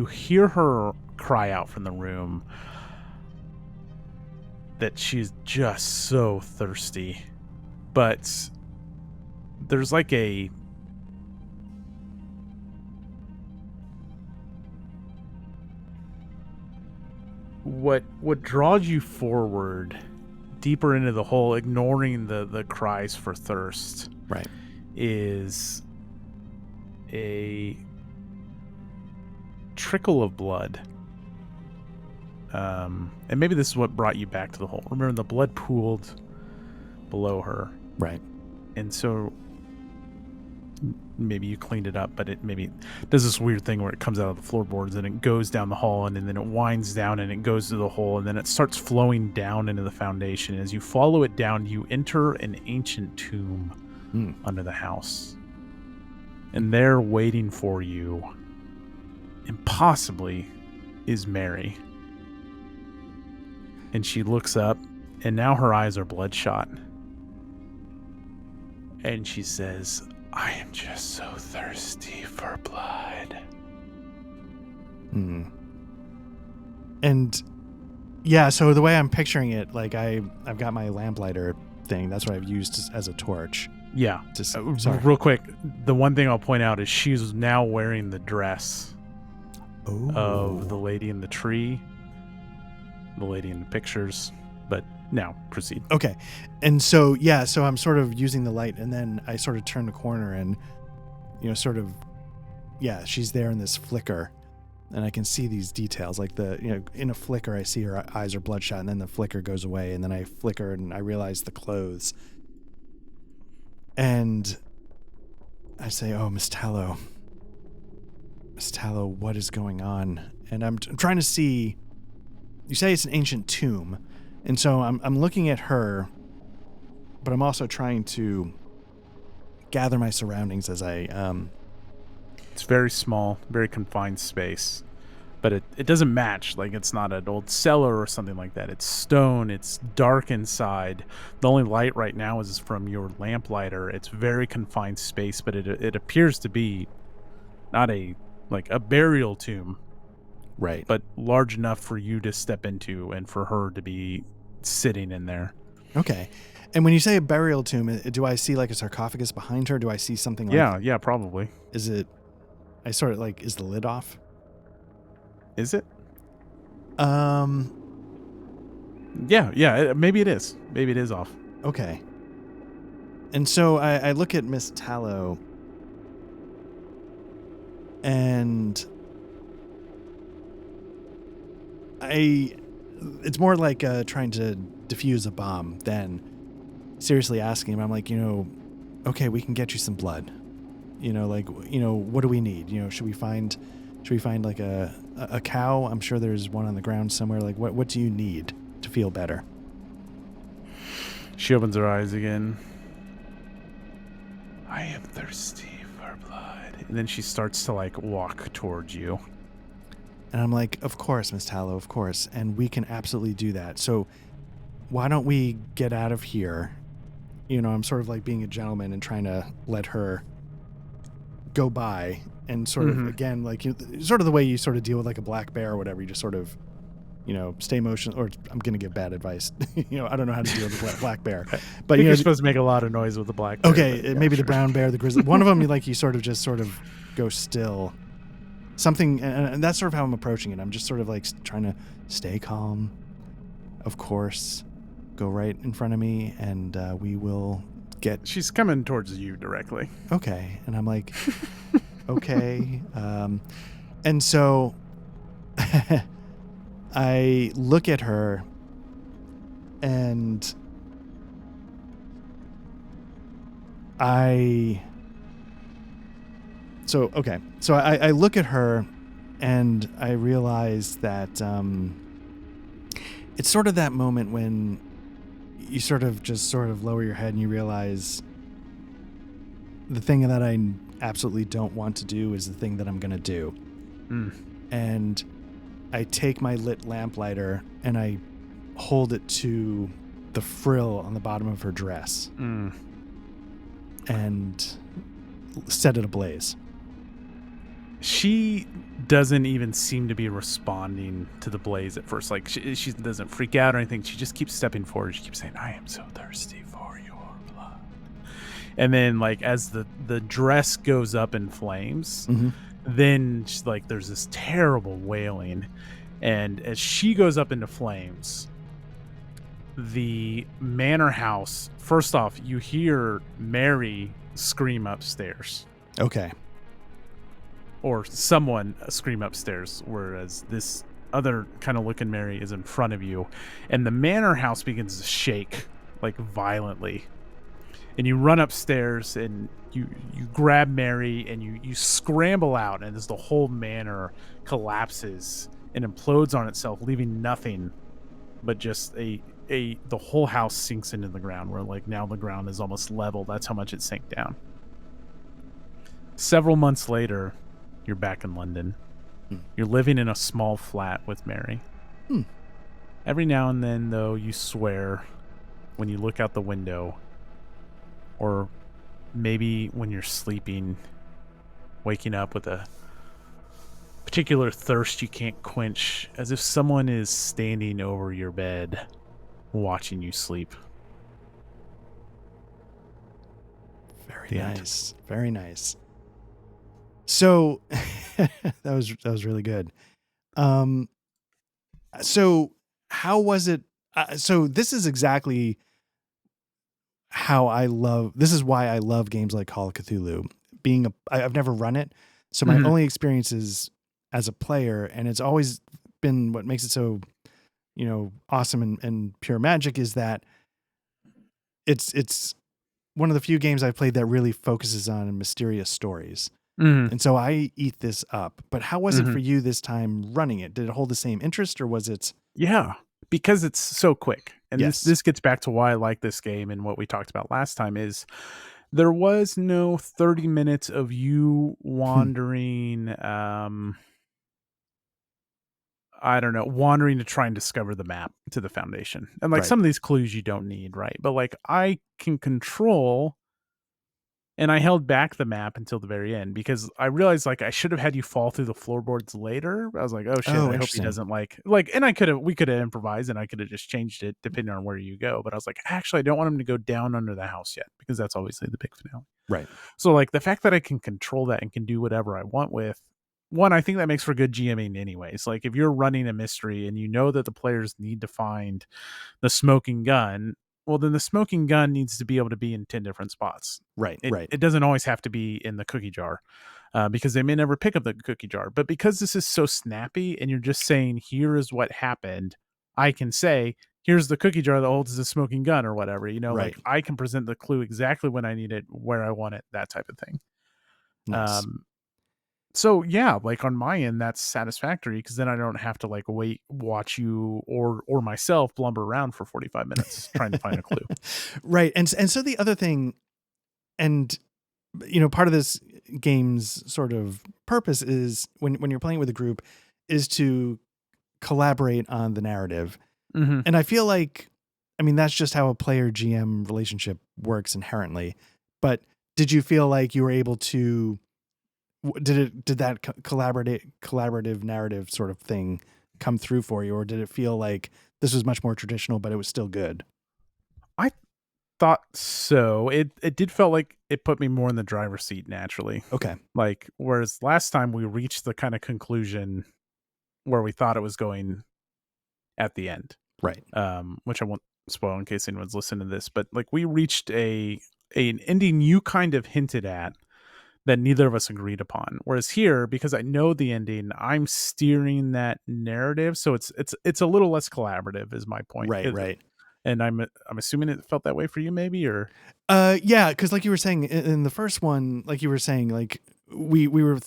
hear her cry out from the room that she's just so thirsty, but there's like what draws you forward deeper into the hole, ignoring the cries for thirst, right, is a trickle of blood. And maybe this is what brought you back to the hole. Remember, the blood pooled below her. Right. And so maybe you cleaned it up, but it maybe does this weird thing where it comes out of the floorboards and it goes down the hall, and then it winds down and it goes to the hole, and then it starts flowing down into the foundation. As you follow it down, you enter an ancient tomb under the house. And there waiting for you, impossibly, is Mary. And she looks up, and now her eyes are bloodshot. And she says, "I am just so thirsty for blood." And yeah, so the way I'm picturing it, like I've got my lamplighter thing. That's what I've used as a torch. Yeah. Sorry. Real quick, the one thing I'll point out is she's now wearing the dress of the lady in the tree, the lady in the pictures. But now, proceed. Okay. And so, yeah, so I'm sort of using the light, and then I sort of turn the corner and, she's there in this flicker, and I can see these details. Like in a flicker, I see her eyes are bloodshot, and then the flicker goes away, and then I flicker and I realize the clothes. And I say, "Oh, Miss Tallow, what is going on?" And I'm trying to see. You say it's an ancient tomb, and so I'm looking at her, but I'm also trying to gather my surroundings as I. It's very small, very confined space, but it doesn't match. Like, it's not an old cellar or something like that. It's stone. It's dark inside. The only light right now is from your lamplighter. It's very confined space, but it appears to be not a burial tomb, Right. but large enough for you to step into and for her to be sitting in there. Okay. And when you say a burial tomb, do I see like a sarcophagus behind her? Do I see something like... Yeah, probably. Is it... I sort of like... Is the lid off? Is it? Yeah, Maybe it is. Maybe it is off. Okay. And so I look at Miss Tallow, and it's more like trying to defuse a bomb than seriously asking him. I'm like, okay, we can get you some blood. What do we need? Should we find like a cow? I'm sure there's one on the ground somewhere. Like, what do you need to feel better? She opens her eyes again. I am thirsty for blood. And then she starts to walk towards you. And I'm like, of course, Miss Tallow, of course. And we can absolutely do that. So why don't we get out of here? I'm sort of like being a gentleman and trying to let her go by, and sort of, again, like sort of the way you sort of deal with like a black bear or whatever. You just sort of, stay motion, or I'm going to give bad advice. I don't know how to deal with a black bear, but you're supposed to make a lot of noise with the black bear. Okay. Maybe sure. The brown bear, the grizzly, one of them, you sort of go still, something. And that's sort of how I'm approaching it. I'm just sort of like trying to stay calm. Of course, go right in front of me, and we will get... She's coming towards you directly. Okay. And I'm like, okay. And so I look at her, and I look at her, and I realize that it's sort of that moment when you sort of lower your head and you realize the thing that I absolutely don't want to do is the thing that I'm going to do. And I take my lit lamplighter and I hold it to the frill on the bottom of her dress and set it ablaze. She doesn't even seem to be responding to the blaze at first. Like, she doesn't freak out or anything. She just keeps stepping forward. She keeps saying, "I am so thirsty for your blood." And then, as the dress goes up in flames, then there's this terrible wailing. And as she goes up into flames, the manor house, first off, you hear Mary scream upstairs. Okay. Or someone scream upstairs, whereas this other kind of looking Mary is in front of you. And the manor house begins to shake, violently. And you run upstairs, and you grab Mary, and you scramble out, and as the whole manor collapses and implodes on itself, leaving nothing but just the whole house sinks into the ground, where now the ground is almost level. That's how much it sank down. Several months later, you're back in London. You're living in a small flat with Mary. Every now and then, though, you swear when you look out the window, or maybe when you're sleeping, waking up with a particular thirst you can't quench, as if someone is standing over your bed watching you sleep. Very nice. Very nice. So that was really good. So how was it? So this is exactly this is why I love games like Call of Cthulhu. I've never run it, so my only experience is as a player, and it's always been what makes it so, awesome and pure magic is that it's one of the few games I've played that really focuses on mysterious stories. Mm-hmm. And so I eat this up. But how was it Mm-hmm. for you this time running it? Did it hold the same interest, or was it? Yeah, because it's so quick. And this Yes. this gets back to why I like this game and what we talked about last time is there was no 30 minutes of you wandering I don't know, wandering to try and discover the map to the foundation. And like Right. some of these clues you don't need, right? But like I can control and I held back the map until the very end because I realized like I should have had you fall through the floorboards later. I was like, oh shit, Oh, I hope he interesting. doesn't and we could have improvised and I could have just changed it depending on where you go. But I was like, actually, I don't want him to go down under the house yet because that's obviously the big finale. Right. So like the fact that I can control that and can do whatever I want with one, I think that makes for good GMing anyways. Like if you're running a mystery and you know that the players need to find the smoking gun, well then the smoking gun needs to be able to be in 10 different spots. Right. It Right. it doesn't always have to be in the cookie jar. Because they may never pick up the cookie jar. But because this is so snappy and you're just saying, here is what happened, I can say, here's the cookie jar that holds the smoking gun or whatever. Right. Like I can present the clue exactly when I need it, where I want it, that type of thing. Nice. So yeah, like on my end, that's satisfactory because then I don't have to like watch you or myself blumber around for 45 minutes trying to find a clue. Right. And so the other thing, and part of this game's sort of purpose is when you're playing with a group is to collaborate on the narrative. Mm-hmm. And I feel like, I mean, that's just how a player GM relationship works inherently. But did you feel like you were able to, did that collaborative narrative sort of thing come through for you? Or did it feel like this was much more traditional, but it was still good? I thought so. It did felt like it put me more in the driver's seat naturally. Okay. Like whereas last time we reached the kind of conclusion where we thought it was going at the end. Right. Which I won't spoil in case anyone's listening to this, but like we reached an ending you kind of hinted at that neither of us agreed upon. Whereas here, because I know the ending, I'm steering that narrative, so it's a little less collaborative. Is my point. Right. Right. And I'm assuming it felt that way for you, maybe, or yeah, because like you were saying in the first one, like you were saying, like we were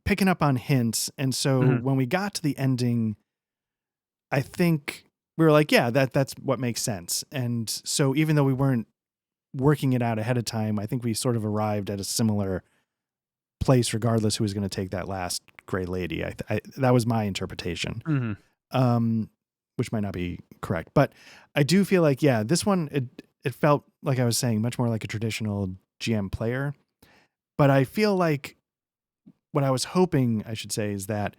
picking up on hints, and so Mhm. when we got to the ending, I think we were like, yeah, that's what makes sense. And so even though we weren't working it out ahead of time, I think we sort of arrived at a similar place, regardless who was going to take that last gray lady. That was my interpretation, Mhm. which might not be correct, but I do feel like, yeah, this one, it felt like I was saying much more like a traditional GM player, but I feel like what I was hoping I should say is that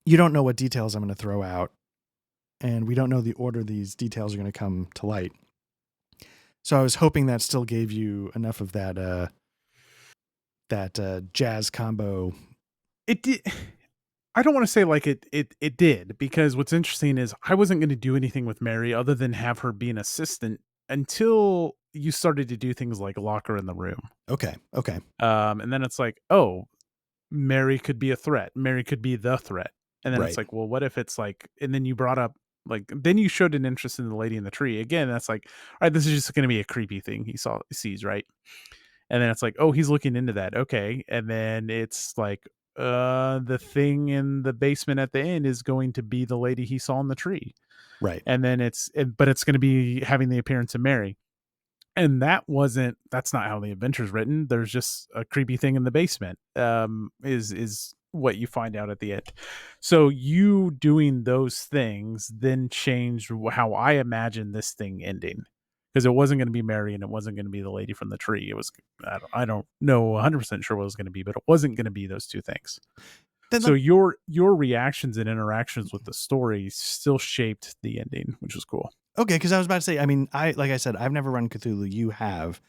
you don't know what details I'm going to throw out, and we don't know the order these details are going to come to light. So I was hoping that still gave you enough of that jazz combo. It did. I don't want to say like it did because what's interesting is I wasn't going to do anything with Mary other than have her be an assistant until you started to do things like lock her in the room. Okay. And then it's like, oh, Mary could be a threat. Mary could be the threat. And then it's Right. like, well, what if it's like, and then you brought up like, then you showed an interest in the lady in the tree. Again, that's like, all right, this is just going to be a creepy thing sees, right? And then it's like, oh, he's looking into that. Okay. And then it's like, the thing in the basement at the end is going to be the lady he saw in the tree. Right. And then but it's going to be having the appearance of Mary. And that's not how the adventure's written. There's just a creepy thing in the basement. Is what you find out at the end. So you doing those things then changed how I imagined this thing ending. Because it wasn't going to be Mary and it wasn't going to be the lady from the tree. It was, I don't know 100% sure what it was going to be, but it wasn't going to be those two things. Then So your reactions and interactions with the story still shaped the ending, which was cool. okay, because I was about to say, I mean, like I said, I've never run Cthulhu. You have.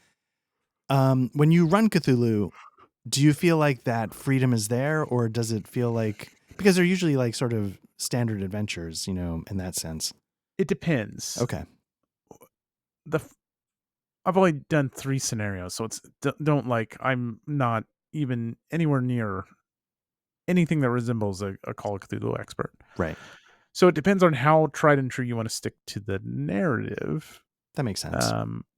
When you run Cthulhu, do you feel like that freedom is there, or does it feel like, because they're usually like sort of standard adventures, in that sense? It depends. Okay. I've only done 3 scenarios, so it's don't like I'm not even anywhere near anything that resembles a Call of Cthulhu expert. Right. So it depends on how tried and true you want to stick to the narrative. That makes sense.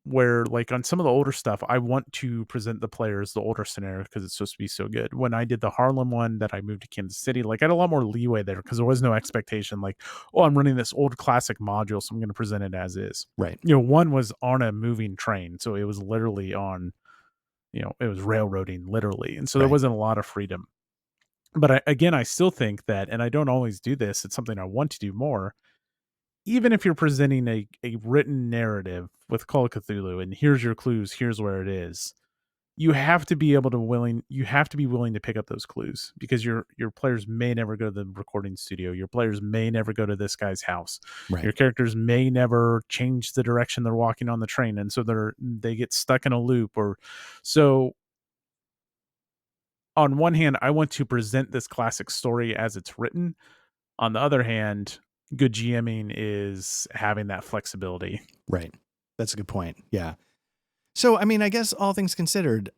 Where like on some of the older stuff, I want to present the players the older scenario because it's supposed to be so good. When I did the Harlem one that I moved to Kansas City, like I had a lot more leeway there because there was no expectation like, oh, I'm running this old classic module, so I'm going to present it as is. Right. One was on a moving train, so it was literally on, it was railroading literally, and so there wasn't a lot of freedom. But I still think that, and I don't always do this, it's something I want to do more. Even if you're presenting a written narrative with Call of Cthulhu and here's your clues, here's where it is, you have to be willing to pick up those clues because your players may never go to the recording studio. Your players may never go to this guy's house. Right. Your characters may never change the direction they're walking on the train. And so they get stuck in a loop so on one hand, I want to present this classic story as it's written. On the other hand, good GMing is having that flexibility. Right. That's a good point. Yeah. So, I mean, I guess all things considered,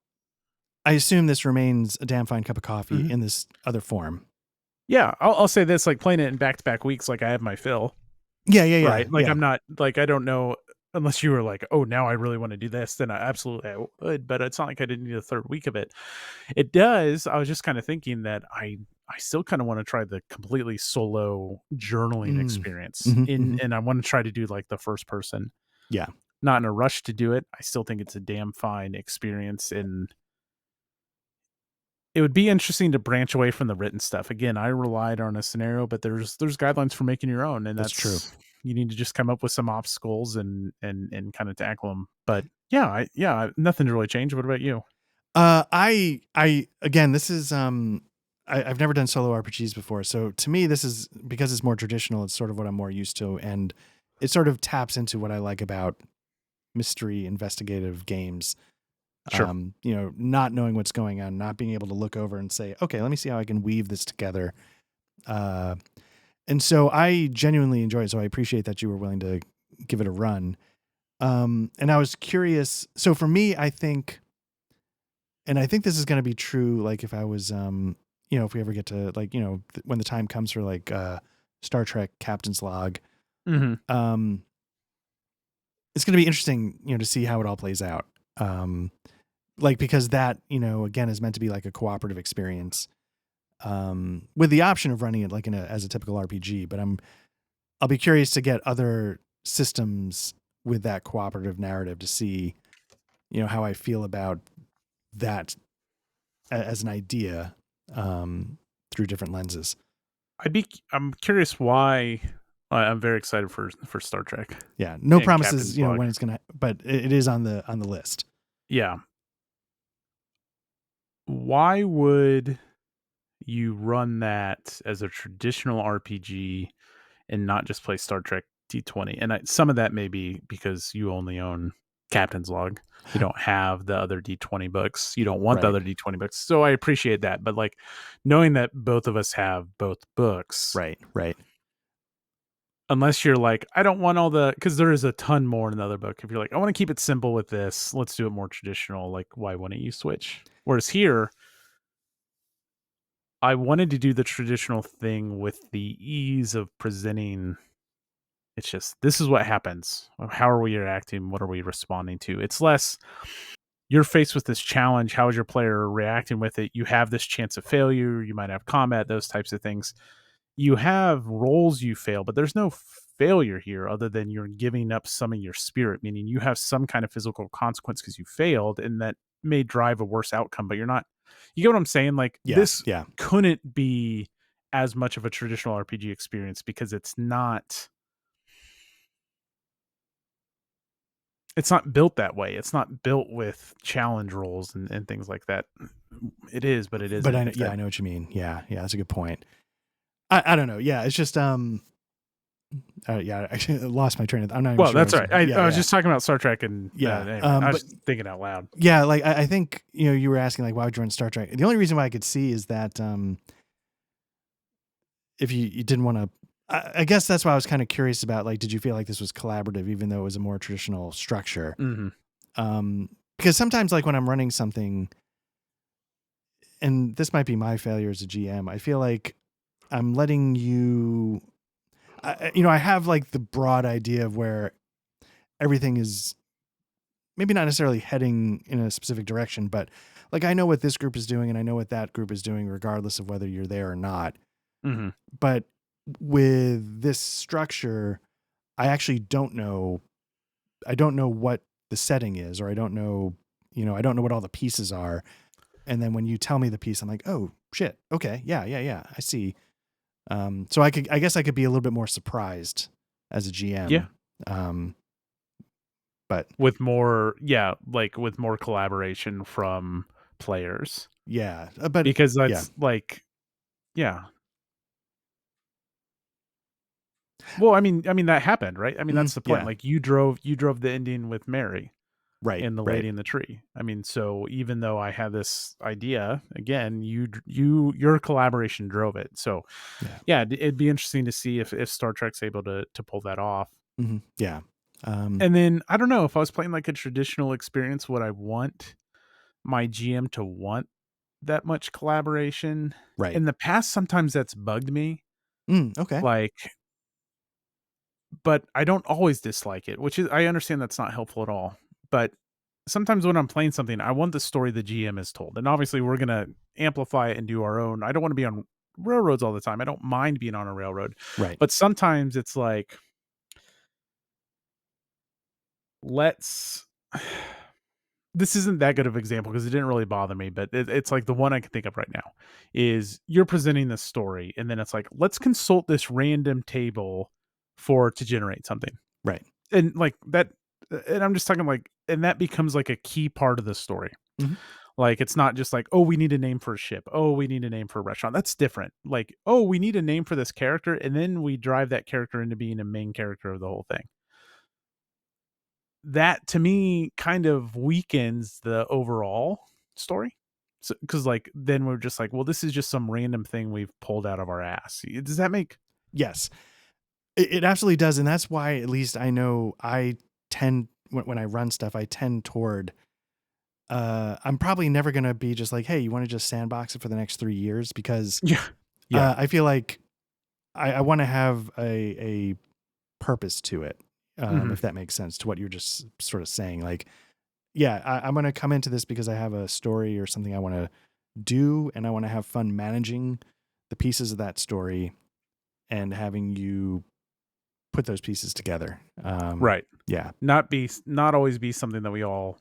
I assume this remains a damn fine cup of coffee in this other form. Yeah. I'll say this, like playing it in back-to-back weeks, like I have my fill. Yeah. Right. Like I'm not like, I don't know, unless you were like, oh, now I really want to do this, then I would, but it's not like I didn't need a third week of it. It does. I was just kind of thinking that I still kind of want to try the completely solo journaling experience and I want to try to do like the first person. Yeah. Not in a rush to do it. I still think it's a damn fine experience, and it would be interesting to branch away from the written stuff. Again, I relied on a scenario, but there's guidelines for making your own, and that's true. You need to just come up with some obstacles and kind of tackle them. But yeah, nothing's really changed. What about you? I again, this is I've never done solo RPGs before, so to me, this is because it's more traditional. It's sort of what I'm more used to, and it sort of taps into what I like about mystery investigative games. Sure. Not knowing what's going on, not being able to look over and say, okay, let me see how I can weave this together. And so I genuinely enjoy it. So I appreciate that you were willing to give it a run. And I was curious. So for me, I think this is going to be true. Like if I was, if we ever get to like, when the time comes for like, Star Trek Captain's Log, it's going to be interesting, to see how it all plays out. Like, because that, again, is meant to be like a cooperative experience, with the option of running it like as a typical RPG, but I'll be curious to get other systems with that cooperative narrative to see, how I feel about that as an idea, through different lenses. I'm curious why. I'm very excited for Star Trek. Yeah. No promises, when it's going to, but it is on the list. Yeah. Why would you run that as a traditional RPG and not just play Star Trek D20? And some of that may be because you only own Captain's Log. You don't have the other D20 books. You don't want the other D20 books. So I appreciate that. But like knowing that both of us have both books. Right. Unless you're like, I don't want all because there is a ton more in another book. If you're like, I want to keep it simple with this, let's do it more traditional. Like, why wouldn't you switch? Whereas here, I wanted to do the traditional thing with the ease of presenting. It's just, this is what happens. How are we reacting? What are we responding to? It's less, you're faced with this challenge. How is your player reacting with it? You have this chance of failure. You might have combat, those types of things. You have roles you fail, but there's no failure here other than you're giving up some of your spirit, meaning you have some kind of physical consequence because you failed, and that may drive a worse outcome, but you're not, you get what I'm saying? Like this couldn't be as much of a traditional RPG experience because it's not built that way. It's not built with challenge roles and things like that. It is, but it isn't. But I know what you mean. Yeah. That's a good point. I don't know. Yeah. It's just, I actually lost my train of thought. I'm not even sure. That's right. I was just talking about Star Trek and anyway, I was just thinking out loud. Yeah. Like I think, you were asking like, why would you run Star Trek? The only reason why I could see is that, if you didn't want to, I guess that's why I was kind of curious about, like, did you feel like this was collaborative, even though it was a more traditional structure? Because sometimes like when I'm running something, and this might be my failure as a GM, I feel like I'm letting you, I have like the broad idea of where everything is maybe not necessarily heading in a specific direction, but like I know what this group is doing and I know what that group is doing, regardless of whether you're there or not. Mm-hmm. But with this structure, I actually don't know. I don't know what the setting is, or I don't know, I don't know what all the pieces are. And then when you tell me the piece, I'm like, oh shit. Okay. Yeah. I see. So I guess I could be a little bit more surprised as a GM. Yeah. But with more collaboration from players. Yeah. But because that's yeah. Well, I mean that happened, right? I mean, that's the point. Yeah. Like you drove the ending with Mary. Right. In The Lady in the Tree. I mean, so even though I had this idea, again, your collaboration drove it. So yeah, it'd be interesting to see if Star Trek's able to pull that off. Mm-hmm. Yeah. And then I don't know if I was playing like a traditional experience, would I want my GM to want that much collaboration? Right. In the past, sometimes that's bugged me. Okay. But I don't always dislike it, which is, I understand that's not helpful at all. But sometimes when I'm playing something, I want the story the GM is told. And obviously we're going to amplify it and do our own. I don't want to be on railroads all the time. I don't mind being on a railroad. Right. But sometimes it's like, this isn't that good of an example because it didn't really bother me, but it's like the one I can think of right now is you're presenting this story and then it's like, let's consult this random table to generate something. Right. And like that, and I'm just talking like, and that becomes like a key part of the story. Mm-hmm. Like, it's not just like, oh, we need a name for a ship. Oh, we need a name for a restaurant. That's different. Like, oh, we need a name for this character. And then we drive that character into being a main character of the whole thing. That to me kind of weakens the overall story. So, cause like, then we're just like, well, this is just some random thing we've pulled out of our ass. Does that make? Yes, it absolutely does. And that's why, at least I know I tend, when I run stuff, I tend toward, I'm probably never going to be just like, hey, you want to just sandbox it for the next 3 years? Because I feel like I want to have a purpose to it. If that makes sense to what you're just sort of saying. Like, yeah, I'm going to come into this because I have a story or something I want to do, and I want to have fun managing the pieces of that story and having you put those pieces together. Right. Yeah. Not always be something that we all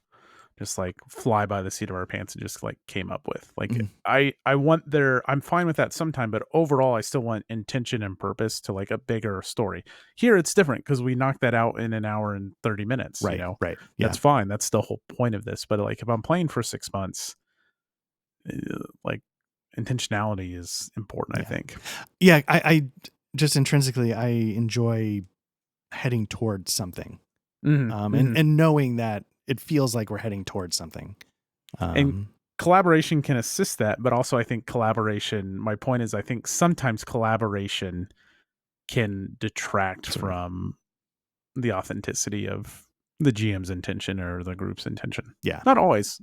just like fly by the seat of our pants and just like came up with. Like I'm fine with that sometime, but overall I still want intention and purpose to like a bigger story. Here it's different because we knocked that out in an hour and 30 minutes. Right. Right. Yeah. That's fine. That's the whole point of this. But like if I'm playing for 6 months, like intentionality is important, I think. Yeah. I just intrinsically, I enjoy heading towards something. And knowing that it feels like we're heading towards something. And collaboration can assist that, but also I think my point is I think sometimes collaboration can detract from the authenticity of the GM's intention or the group's intention. Yeah. Not always.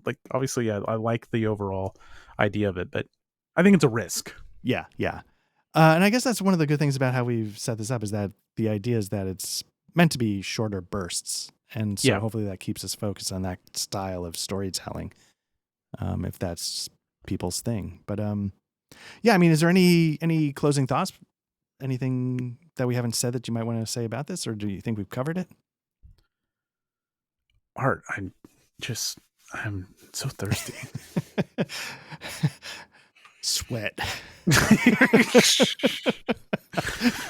Like obviously I like the overall idea of it, but I think it's a risk. Yeah. Yeah. And I guess that's one of the good things about how we've set this up is that the idea is that it's meant to be shorter bursts. And so hopefully that keeps us focused on that style of storytelling, if that's people's thing. But yeah, I mean, is there any closing thoughts? Anything that we haven't said that you might want to say about this, or do you think we've covered it? Art, I'm so thirsty. Sweat.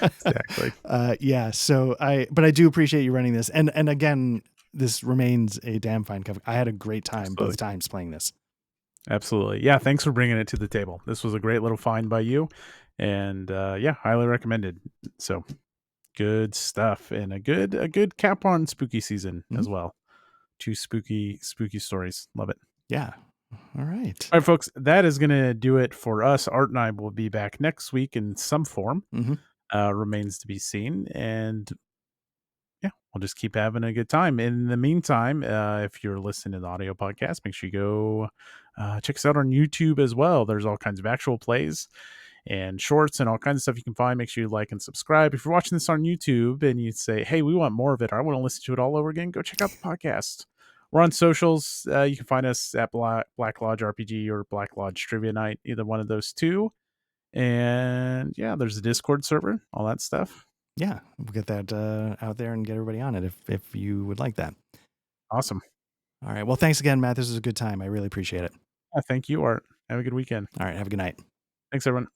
Exactly. Yeah. So I do appreciate you running this. And again, this remains a damn fine cover. I had a great time both times playing this. Absolutely. Yeah. Thanks for bringing it to the table. This was a great little find by you, and highly recommended. So good stuff, and a good cap on spooky season as well. 2 spooky stories. Love it. Yeah. All right. All right, folks, that is going to do it for us. Art and I will be back next week in some form. Remains to be seen. And yeah, we'll just keep having a good time. In the meantime, if you're listening to the audio podcast, make sure you go check us out on YouTube as well. There's all kinds of actual plays. and shorts and all kinds of stuff you can find. Make sure you like and subscribe. If you're watching this on YouTube and you say, hey, we want more of it, I want to listen to it all over again, go check out the podcast. We're on socials. You can find us at Black Lodge RPG or Black Lodge Trivia Night, either one of those two. And yeah, there's a Discord server, all that stuff. Yeah, we'll get that out there and get everybody on it if you would like that. Awesome. All right. Well, thanks again, Matt. This was a good time. I really appreciate it. Thank you, Art. Have a good weekend. All right. Have a good night. Thanks, everyone.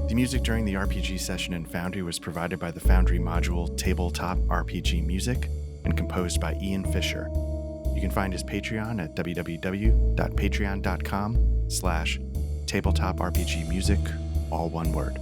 The music during the RPG session in Foundry was provided by the Foundry module Tabletop RPG Music and composed by Ian Fisher. You can find his Patreon at www.patreon.com/tabletop RPG music, all one word.